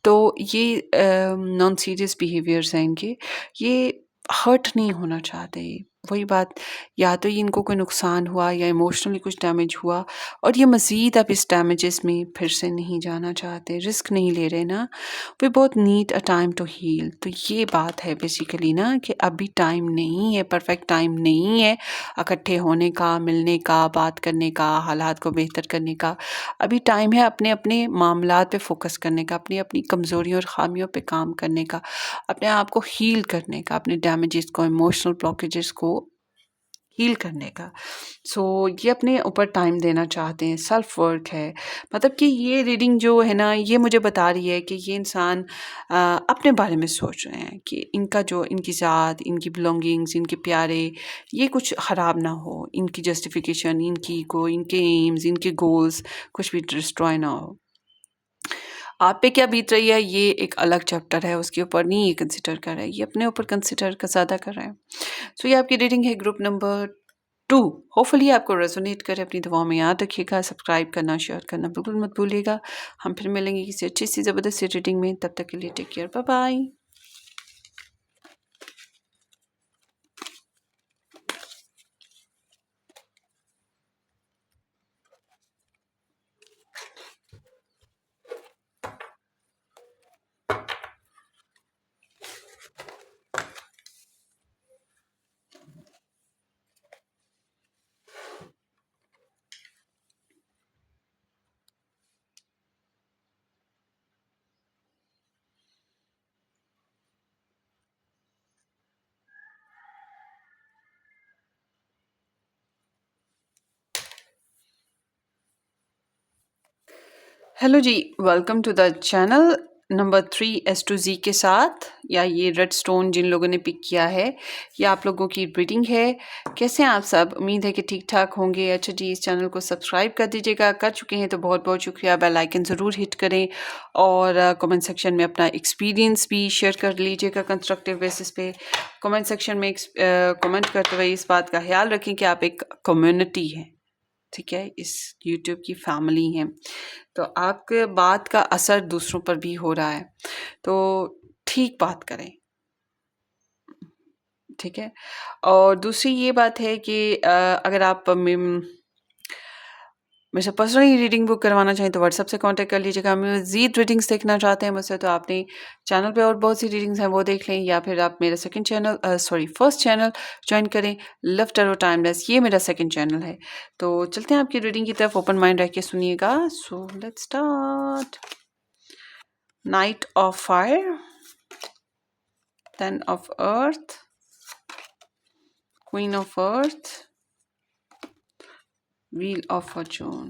तो ये नॉन सीरियस बिहेवियर्स हैं इनके, ये हर्ट नहीं होना चाहते, वही बात, या तो ये इनको कोई नुकसान हुआ या इमोशनली कुछ डैमेज हुआ और ये मज़ीद अब इस डैमेजेस में फिर से नहीं जाना चाहते, रिस्क नहीं ले रहे ना। वे बहुत need a time to heal. तो ये बात है बेसिकली ना कि अभी टाइम नहीं है, परफेक्ट टाइम नहीं है इकट्ठे होने का, मिलने का, बात करने का, हालात को बेहतर करने का। अभी टाइम है अपने अपने मामलात पे फोकस करने का, अपनी अपनी कमज़ोरियों और ख़ामियों पे काम करने का, अपने आप को हील करने का, अपने डैमेजेस को, इमोशनल ब्लॉकेजेस को हील करने का। सो ये अपने ऊपर टाइम देना चाहते हैं, सेल्फ वर्क है। मतलब कि ये रीडिंग जो है ना, ये मुझे बता रही है कि ये इंसान अपने बारे में सोच रहे हैं कि इनका जो इनकी ज़ात, इनकी बिलोंगिंग्स, इनके प्यारे, ये कुछ ख़राब ना हो, इनकी जस्टिफिकेशन, इनकी ईगो, इनके एम्स, इनके गोल्स कुछ भी डिस्ट्रॉय ना हो। आप पे क्या बीत रही है ये एक अलग चैप्टर है, उसके ऊपर नहीं ये कंसिडर कर रहा है, ये अपने ऊपर कंसिडर का ज़्यादा कर रहा है। सो ये आपकी रीडिंग है ग्रुप नंबर 2। होपफुली आपको रेजोनेट करे। अपनी दुआओं में याद रखिएगा, सब्सक्राइब करना, शेयर करना बिल्कुल मत भूलिएगा। हम फिर मिलेंगे किसी अच्छी सी ज़बरदस्त सी रीडिंग में। तब तक के लिए take care, bye bye. Hello जी, welcome to the channel number 3 S to G के साथ, या ये रेड स्टोन जिन लोगों ने पिक किया है, ये आप लोगों की रीडिंग है। कैसे हैं आप सब? उम्मीद है कि ठीक ठाक होंगे। अच्छा जी, इस चैनल को सब्सक्राइब कर दीजिएगा, कर चुके हैं तो बहुत बहुत शुक्रिया। बेल आइकन ज़रूर हिट करें और कमेंट सेक्शन में अपना एक्सपीरियंस भी शेयर कर लीजिएगा कंस्ट्रक्टिव बेसिस पे। कमेंट सेक्शन में कमेंट करते हुए इस बात का ख्याल रखें कि आप एक कम्युनिटी हैं, ठीक है, इस यूट्यूब की फैमिली हैं, तो आपके बात का असर दूसरों पर भी हो रहा है, तो ठीक बात करें, ठीक है। और दूसरी ये बात है कि अगर आप मेरे से पर्सनली रीडिंग बुक करवाना चाहें तो व्हाट्सएप से कांटेक्ट कर लीजिएगा। मज़ीद रीडिंग्स देखना चाहते हैं मुझसे तो आपने चैनल पे और बहुत सी रीडिंग्स हैं वो देख लें, या फिर आप मेरा second channel first channel join करें, लव टैरो टाइमलेस, ये मेरा सेकंड चैनल है। तो चलते हैं आपकी रीडिंग की तरफ, ओपन माइंड रह के सुनिएगा। So let's start. Night of fire, 10 of earth, queen of earth, wheel of fortune.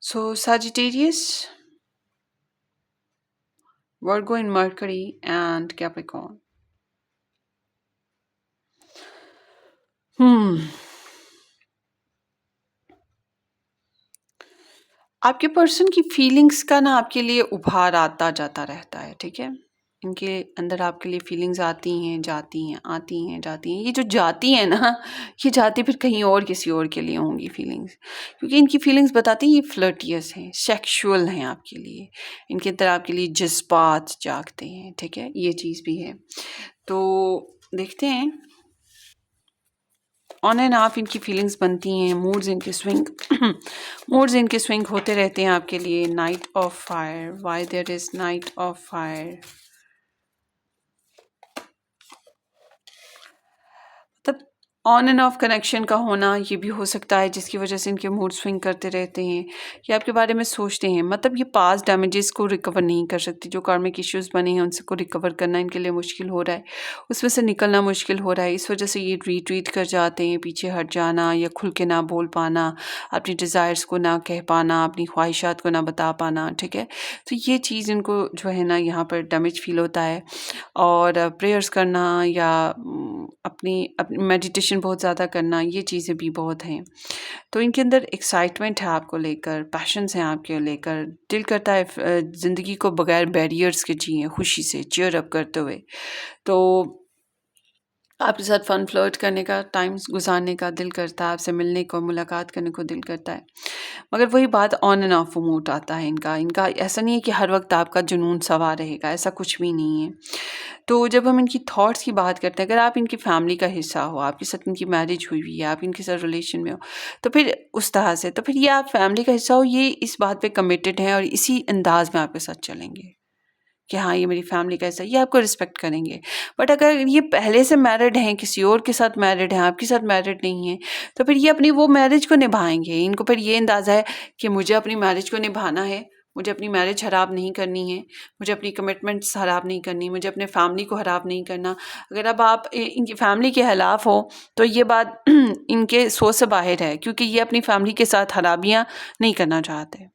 So Sagittarius, Virgo and Mercury and Capricorn. आपके पर्सन की फीलिंग्स का ना आपके लिए उभार आता जाता रहता है, ठीक है। इनके अंदर आपके लिए फीलिंग्स आती हैं, जाती हैं, आती हैं, जाती हैं। ये जो जाती हैं ना, ये जाती फिर कहीं और किसी और के लिए होंगी फीलिंग्स, क्योंकि इनकी फीलिंग्स बताती हैं ये फ्लर्टियस हैं, सेक्सुअल हैं आपके लिए। इनके अंदर आपके लिए जज्बात जागते हैं, ठीक है, ये चीज़ भी है। तो देखते हैं, ऑन एंड ऑफ इनकी फीलिंग्स बनती हैं, मूड्स इनके स्विंग मूड्स इनके स्विंग होते रहते हैं आपके लिए। Knight of fire, why there is knight of fire? तब ऑन एंड ऑफ कनेक्शन का होना ये भी हो सकता है, जिसकी वजह से इनके मूड स्विंग करते रहते हैं, ये आपके बारे में सोचते हैं। मतलब ये पास्ट डैमेजेस को रिकवर नहीं कर सकती, जो कार्मिक इश्यूज बने हैं उनसे को रिकवर करना इनके लिए मुश्किल हो रहा है, उसमें से निकलना मुश्किल हो रहा है। इस वजह से ये रिट्रीट कर जाते हैं, पीछे हट जाना, या खुल के ना बोल पाना, अपनी डिज़ायर्स को ना कह पाना, अपनी ख्वाहिशात को ना बता पाना, ठीक है। तो ये चीज़ इनको जो है ना यहाँ पर डैमेज फील होता है। और प्रेयर्स करना या अपनी मेडिटेशन बहुत ज़्यादा करना, ये चीज़ें भी बहुत हैं। तो इनके अंदर एक्साइटमेंट है आपको लेकर, पैशंस हैं आपके लेकर, दिल करता है ज़िंदगी को बगैर बैरियर्स के जिए, खुशी से चीयर अप करते हुए। तो आपके साथ फ़न फ्लर्ट करने का, टाइम गुज़ारने का दिल करता है, आपसे मिलने को, मुलाकात करने को दिल करता है। मगर वही बात, ऑन एंड ऑफ मूड आता है इनका। इनका ऐसा नहीं है कि हर वक़्त आपका जुनून सवार रहेगा, ऐसा कुछ भी नहीं है। तो जब हम इनकी थॉट्स की बात करते हैं, अगर आप इनकी फैमिली का हिस्सा हो, आपके साथ इनकी मैरिज हुई हुई है, आप इनके साथ रिलेशन में हो, तो फिर उस तरह से, तो फिर ये आप फैमिली का हिस्सा हो, ये इस बात पे कमिटेड हैं और इसी अंदाज़ में आपके साथ चलेंगे कि हाँ, ये मेरी फैमिली का हिस्सा है, ये आपको रिस्पेक्ट करेंगे। बट अगर ये पहले से मैरिड हैं, किसी और के साथ मैरिड हैं, आपके साथ मैरिड नहीं हैं, तो फिर ये अपनी वो मैरिज को निभाएँगे। इनको फिर ये अंदाज़ा है कि मुझे अपनी मैरिज को निभाना है, मुझे अपनी मैरिज खराब नहीं करनी है, मुझे अपनी कमिटमेंट्स खराब नहीं करनी, मुझे अपने फैमिली को खराब नहीं करना। अगर अब आप इनकी फैमिली के खिलाफ हो, तो ये बात इनके सोच से बाहर है, क्योंकि ये अपनी फैमिली के साथ खराबियाँ नहीं करना चाहते।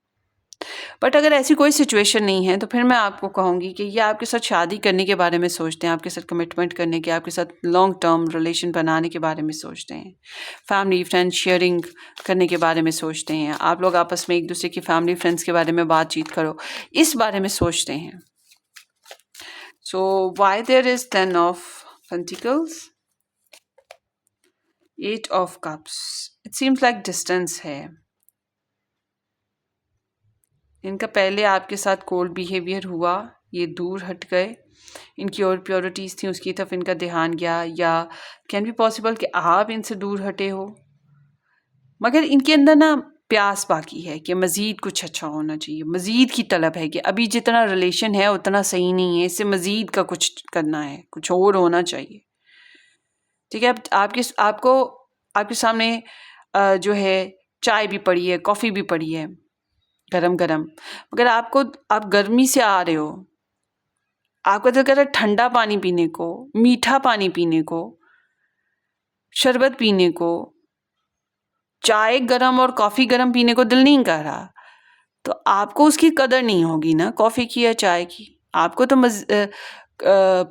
बट अगर ऐसी कोई सिचुएशन नहीं है, तो फिर मैं आपको कहूँगी कि ये आपके साथ शादी करने के बारे में सोचते हैं, आपके साथ कमिटमेंट करने के, आपके साथ लॉन्ग टर्म रिलेशन बनाने के बारे में सोचते हैं, फैमिली फ्रेंड शेयरिंग करने के बारे में सोचते हैं, आप लोग आपस में एक दूसरे की फैमिली फ्रेंड्स के बारे में बातचीत करो, इस बारे में सोचते हैं। So why there is 10 of pentacles, 8 of cups, it seems like distance है। इनका पहले आपके साथ कोल्ड बिहेवियर हुआ, ये दूर हट गए, इनकी और प्योरिटीज़ थी, उसकी तरफ इनका ध्यान गया, या कैन बी पॉसिबल कि आप इनसे दूर हटे हो, मगर इनके अंदर ना प्यास बाकी है कि मज़ीद कुछ अच्छा होना चाहिए, मज़ीद की तलब है कि अभी जितना रिलेशन है उतना सही नहीं है, इससे मज़ीद का कुछ करना है, कुछ और होना चाहिए। ठीक है, अब आपको आपके सामने जो है चाय भी पड़ी है, कॉफ़ी भी पड़ी है गरम-गरम, मगर आप गर्मी से आ रहे हो, आपका दिल कर रहा है ठंडा पानी पीने को, मीठा पानी पीने को, शरबत पीने को, चाय गरम और कॉफ़ी गरम पीने को दिल नहीं कर रहा, तो आपको उसकी कदर नहीं होगी ना कॉफ़ी की या चाय की। आपको तो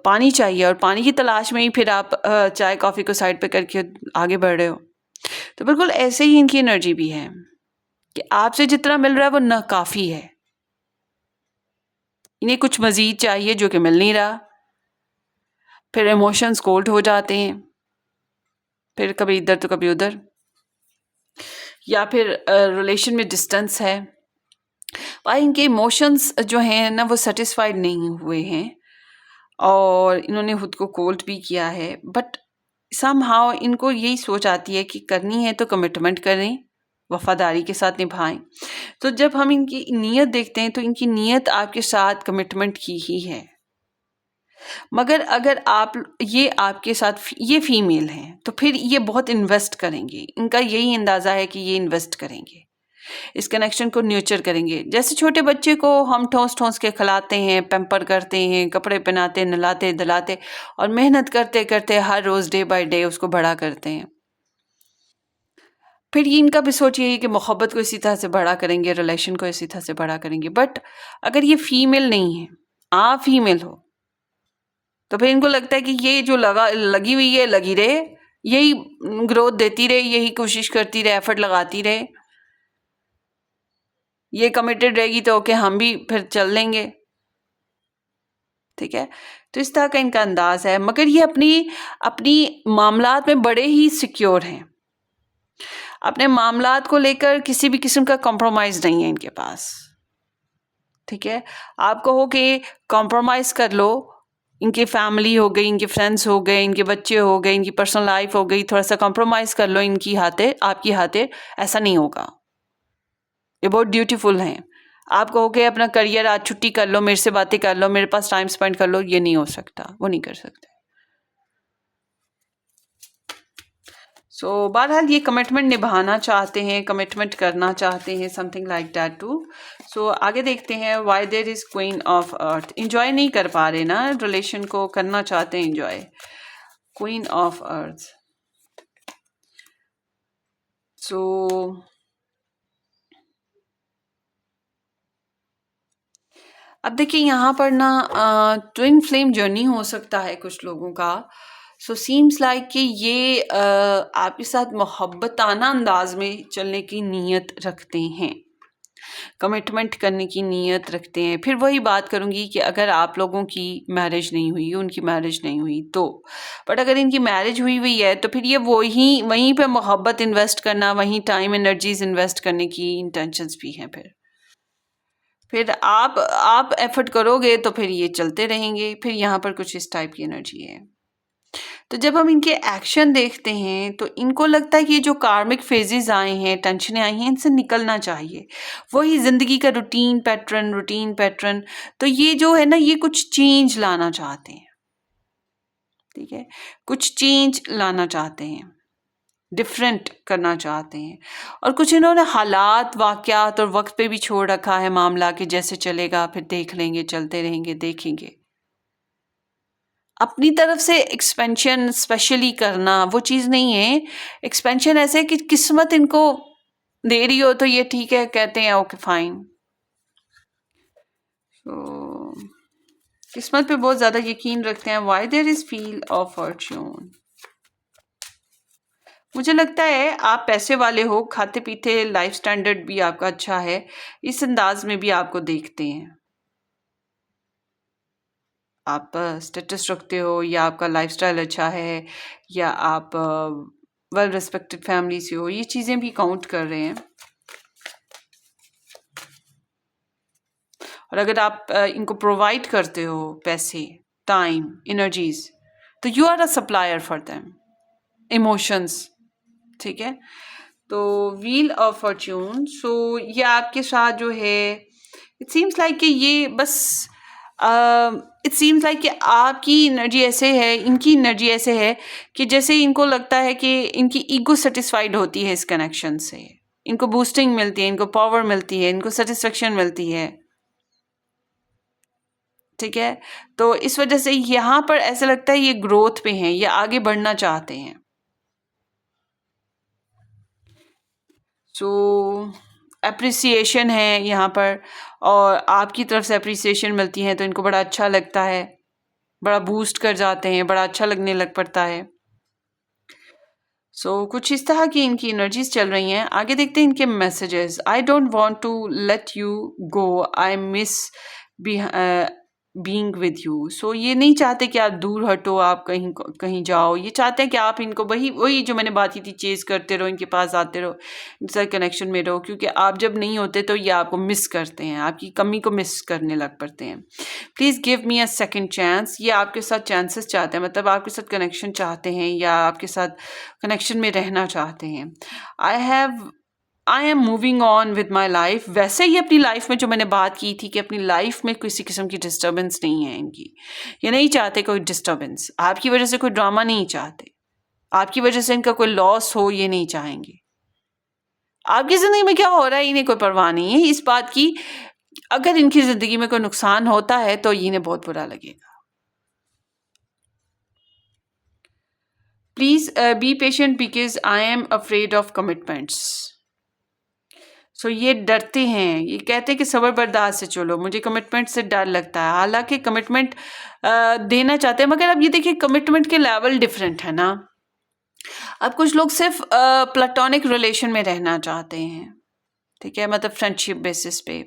पानी चाहिए, और पानी की तलाश में ही फिर आप चाय कॉफ़ी को साइड पे करके आगे बढ़ रहे हो। तो बिल्कुल ऐसे ही इनकी एनर्जी भी है कि आपसे जितना मिल रहा है वो नाकाफ़ी है। इन्हें कुछ मज़ीद चाहिए जो कि मिल नहीं रहा। फिर इमोशंस कोल्ड हो जाते हैं, फिर कभी इधर तो कभी उधर, या फिर रिलेशन में डिस्टेंस है। भाई इनके इमोशंस जो हैं ना वो सेटिस्फाइड नहीं हुए हैं, और इन्होंने खुद को कोल्ड भी किया है, बट समहाउ इनको यही सोच आती है कि करनी है तो कमिटमेंट करें, वफादारी के साथ निभाएं। तो जब हम इनकी नीयत देखते हैं तो इनकी नीयत आपके साथ कमिटमेंट की ही है, मगर अगर आप ये आपके साथ ये फीमेल हैं तो फिर ये बहुत इन्वेस्ट करेंगे, इनका यही अंदाज़ा है कि ये इन्वेस्ट करेंगे, इस कनेक्शन को न्यूर्चर करेंगे। जैसे छोटे बच्चे को हम ठोस ठोस के खिलाते हैं, पैम्पर करते हैं, कपड़े पहनाते, नहलाते धुलाते, और मेहनत करते करते हर रोज़ डे बाय डे उसको बड़ा करते हैं। फिर ये इनका भी सोच यही है कि मोहब्बत को इसी तरह से बड़ा करेंगे, रिलेशन को इसी तरह से बड़ा करेंगे। बट अगर ये फीमेल नहीं है, आप फीमेल हो, तो फिर इनको लगता है कि ये जो लगी हुई है लगी रहे, यही ग्रोथ देती रहे, यही कोशिश करती रहे, एफर्ट लगाती रहे, ये कमिटेड रहेगी तो ओके हम भी फिर चल लेंगे। ठीक है, तो इस तरह का इनका अंदाज है, मगर ये अपनी अपनी मामलात में बड़े ही सिक्योर हैं, अपने मामलात को लेकर किसी भी किस्म का कॉम्प्रोमाइज़ नहीं है इनके पास। ठीक है, आप कहो कि कॉम्प्रोमाइज़ कर लो, इनकी फैमिली हो गई, इनके फ्रेंड्स हो गए, इनके बच्चे हो गए, इनकी पर्सनल लाइफ हो गई, थोड़ा सा कॉम्प्रोमाइज़ कर लो इनकी खातिर, आपकी खातिर, ऐसा नहीं होगा। ये बहुत ड्यूटीफुल हैं। आप कहोगे अपना करियर आज छुट्टी कर लो, मेरे से बातें कर लो, मेरे पास टाइम स्पेंड कर लो, ये नहीं हो सकता, वो नहीं कर सकते। सो बहरहाल ये कमिटमेंट निभाना चाहते हैं, कमिटमेंट करना चाहते हैं, something like that too. So आगे देखते हैं, why there is queen of earth, enjoy नहीं कर पा रहे ना रिलेशन को, करना चाहते हैं इंजॉय। क्वीन ऑफ अर्थ, सो अब देखिए यहाँ पर ना ट्विन फ्लेम जर्नी हो सकता है कुछ लोगों का। सो सीम्स लाइक कि ये आपके साथ मोहब्बताना अंदाज में चलने की नीयत रखते हैं। कमिटमेंट करने की नीयत रखते हैं। फिर वही बात करूँगी कि अगर आप लोगों की मैरिज नहीं हुई, उनकी मैरिज नहीं हुई तो, बट अगर इनकी मैरिज हुई हुई है तो फिर ये वहीं पे मोहब्बत इन्वेस्ट करना, वहीं टाइम एनर्जीज इन्वेस्ट करने की इंटेंशंस भी हैं। फिर आप एफर्ट करोगे तो फिर ये चलते रहेंगे। फिर यहाँ पर कुछ इस टाइप की एनर्जी है। तो जब हम इनके एक्शन देखते हैं तो इनको लगता है कि ये जो कार्मिक फेजेस आए हैं, टेंशनें आई हैं, इनसे निकलना चाहिए। वही ज़िंदगी का रूटीन पैटर्न। तो ये जो है ना, ये कुछ चेंज लाना चाहते हैं। ठीक है, कुछ चेंज लाना चाहते हैं, डिफरेंट करना चाहते हैं। और कुछ इन्होंने हालात, वाक़यात और वक्त पे भी छोड़ रखा है मामला कि जैसे चलेगा फिर देख लेंगे, चलते रहेंगे, देखेंगे। अपनी तरफ से एक्सपेंशन स्पेशली करना वो चीज़ नहीं है। एक्सपेंशन ऐसे है कि किस्मत इनको दे रही हो तो ये ठीक है, कहते हैं ओके फाइन। तो किस्मत पे बहुत ज़्यादा यकीन रखते हैं। Why there is wheel of fortune. मुझे लगता है आप पैसे वाले हो, खाते पीते, लाइफ स्टैंडर्ड भी आपका अच्छा है, इस अंदाज में भी आपको देखते हैं। आप स्टेटस रखते हो, या आपका लाइफस्टाइल अच्छा है, या आप वेल रिस्पेक्टेड फैमिली से हो, ये चीज़ें भी काउंट कर रहे हैं। और अगर आप इनको प्रोवाइड करते हो पैसे, टाइम, एनर्जीज, तो you are a supplier for them, emotions. ठीक है, तो व्हील ऑफ फॉर्च्यून, सो ये आपके साथ जो है, इट सीम्स लाइक कि ये बस इट सीम्स लाइक कि आपकी एनर्जी ऐसे है, इनकी एनर्जी ऐसे है कि जैसे इनको लगता है कि इनकी ईगो सेटिस्फाइड होती है इस कनेक्शन से, इनको बूस्टिंग मिलती है, इनको पावर मिलती है, इनको सेटिस्फेक्शन मिलती है। ठीक है, तो इस वजह से यहाँ पर ऐसा लगता है ये ग्रोथ पे हैं, ये आगे बढ़ना चाहते हैं। सो एप्रिसिएशन है यहाँ पर, और आपकी तरफ से एप्रिसिएशन मिलती है तो इनको बड़ा अच्छा लगता है, बड़ा बूस्ट कर जाते हैं, बड़ा अच्छा लगने लग पड़ता है। सो कुछ इस तरह की इनकी एनर्जीज चल रही हैं। आगे देखते हैं इनके messages. I don't want to let you go, I miss being with you. So ये नहीं चाहते कि आप दूर हटो, आप कहीं कहीं जाओ। ये चाहते हैं कि आप इनको वही वही जो मैंने बात की थी, चेज करते रहो, इनके पास आते रहो, इनसे कनेक्शन में रहो, क्योंकि आप जब नहीं होते तो ये आपको मिस करते हैं, आपकी कमी को मिस करने लग पड़ते हैं। Please give me a second chance. ये आपके साथ चांसेस चाहते हैं, मतलब आपके साथ कनेक्शन चाहते हैं, या आपके साथ कनेक्शन में रहना चाहते हैं। I am moving on with my life. वैसे ही अपनी लाइफ में जो मैंने बात की थी कि अपनी लाइफ में किसी किस्म की डिस्टर्बेंस नहीं है इनकी, ये नहीं चाहते कोई डिस्टर्बेंस, आपकी वजह से कोई ड्रामा नहीं चाहते, आपकी वजह से इनका कोई लॉस हो ये नहीं चाहेंगे। आपकी ज़िंदगी में क्या हो रहा है इन्हें कोई परवाह नहीं है इस बात की। अगर इनकी ज़िंदगी में कोई नुकसान होता है तो इन्हें बहुत बुरा लगेगा। Please be patient because I am afraid of commitments. So ये डरते हैं, ये कहते हैं कि सब्र बर्दाश्त से चलो, मुझे कमिटमेंट से डर लगता है। हालांकि कमिटमेंट देना चाहते हैं, मगर अब ये देखिए कमिटमेंट के लेवल डिफरेंट है ना। अब कुछ लोग सिर्फ प्लेटोनिक रिलेशन में रहना चाहते हैं, ठीक है, मतलब फ्रेंडशिप बेसिस पे।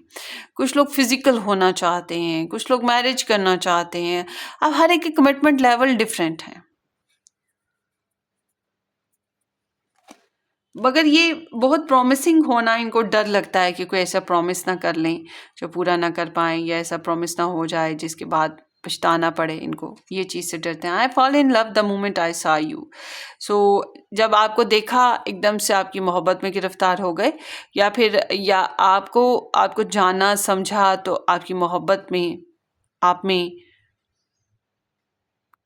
कुछ लोग फिजिकल होना चाहते हैं, कुछ लोग मैरिज करना चाहते हैं। अब हर एक की कमिटमेंट लेवल डिफरेंट है, मगर ये बहुत प्रॉमिसिंग होना इनको डर लगता है कि कोई ऐसा प्रॉमिस ना कर लें जो पूरा ना कर पाएँ, या ऐसा प्रॉमिस ना हो जाए जिसके बाद पछताना पड़े इनको, ये चीज़ से डरते हैं। I fall in love the moment I सा यू। सो जब आपको देखा एकदम से आपकी मोहब्बत में गिरफ्तार हो गए, या फिर या आपको आपको जाना समझा तो आपकी मोहब्बत में आप में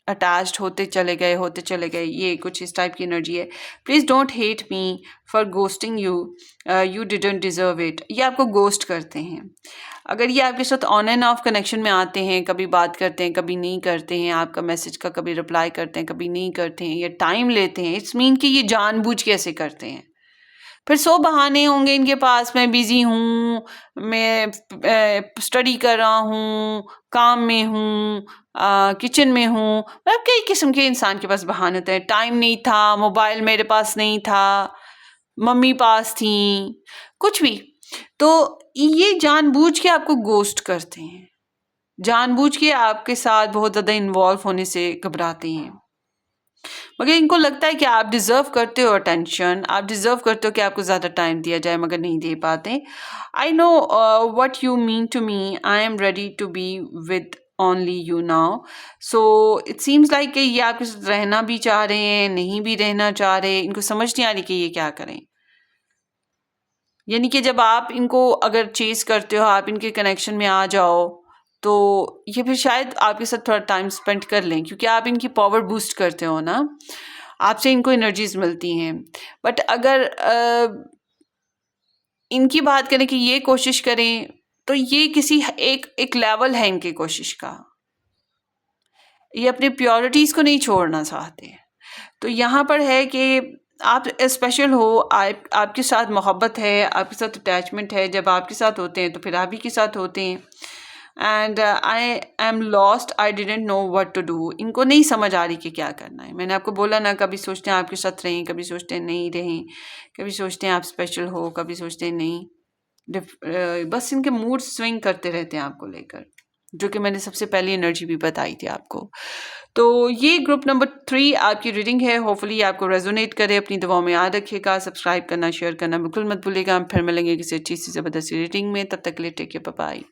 अटैच्ड होते चले गए, ये कुछ इस टाइप की एनर्जी है। Please don't hate me for ghosting you, you didn't deserve it. ये आपको गोस्ट करते हैं। अगर ये आपके साथ ऑन एंड ऑफ कनेक्शन में आते हैं, कभी बात करते हैं, कभी नहीं करते हैं, आपका मैसेज का कभी रिप्लाई करते हैं, कभी नहीं करते हैं, या टाइम लेते हैं, इट्स मीन कि ये जानबूझ के ऐसे करते हैं। फिर 100 बहाने होंगे इनके पास, मैं बिज़ी हूँ, मैं स्टडी कर रहा हूँ, काम में हूँ, किचन में हूँ, मतलब कई किस्म के इंसान के पास बहाने होते हैं। टाइम नहीं था, मोबाइल मेरे पास नहीं था, मम्मी पास थी, कुछ भी। तो ये जानबूझ के आपको गोस्ट करते हैं, जानबूझ के आपके साथ बहुत ज़्यादा इन्वॉल्व होने से घबराते हैं, मगर इनको लगता है कि आप डिज़र्व करते हो अटेंशन, आप डिज़र्व करते हो कि आपको ज़्यादा टाइम दिया जाए, मगर नहीं दे पाते। I know what you mean to me, I am ready to be with only you now. So it seems like कि ये आपके साथ रहना भी चाह रहे हैं, नहीं भी रहना चाह रहे, इनको समझ नहीं आ रही कि ये क्या करें। यानी कि जब आप इनको अगर चेज़ करते हो, आप इनके कनेक्शन में आ जाओ, तो ये फिर शायद आपके साथ थोड़ा टाइम स्पेंड कर लें, क्योंकि आप इनकी पावर बूस्ट करते हो ना, आपसे इनको एनर्जीज मिलती हैं। बट अगर इनकी बात करें कि ये कोशिश करें, तो ये किसी एक एक लेवल है इनकी कोशिश का, ये अपनी प्योरिटीज को नहीं छोड़ना चाहते। तो यहाँ पर है कि आप स्पेशल हो, आपके साथ मोहब्बत है, आपके साथ अटैचमेंट है, जब आपके साथ होते हैं तो फिर आप ही के साथ होते हैं। And I am lost, I didn't know what to do. इनको नहीं समझ आ रही कि क्या करना है। मैंने आपको बोला ना, कभी सोचते हैं आपके साथ रहें, कभी सोचते हैं नहीं रहें, कभी सोचते हैं आप स्पेशल हो, कभी सोचते हैं नहीं। बस इनके मूड स्विंग करते रहते हैं आपको लेकर, जो कि मैंने सबसे पहली एनर्जी भी बताई थी आपको। तो ये ग्रुप नंबर 3 आपकी रीडिंग है। होपफुली आपको रेजोनेट करे। अपनी दुआओं में याद रखिएगा, सब्सक्राइब करना, शेयर करना बिल्कुल मत भूलिएगा। हम फिर मिलेंगे किसी अच्छी सी ज़बरदस्त रीडिंग में। तब तक के लिए टेक केयर, बाय बाय।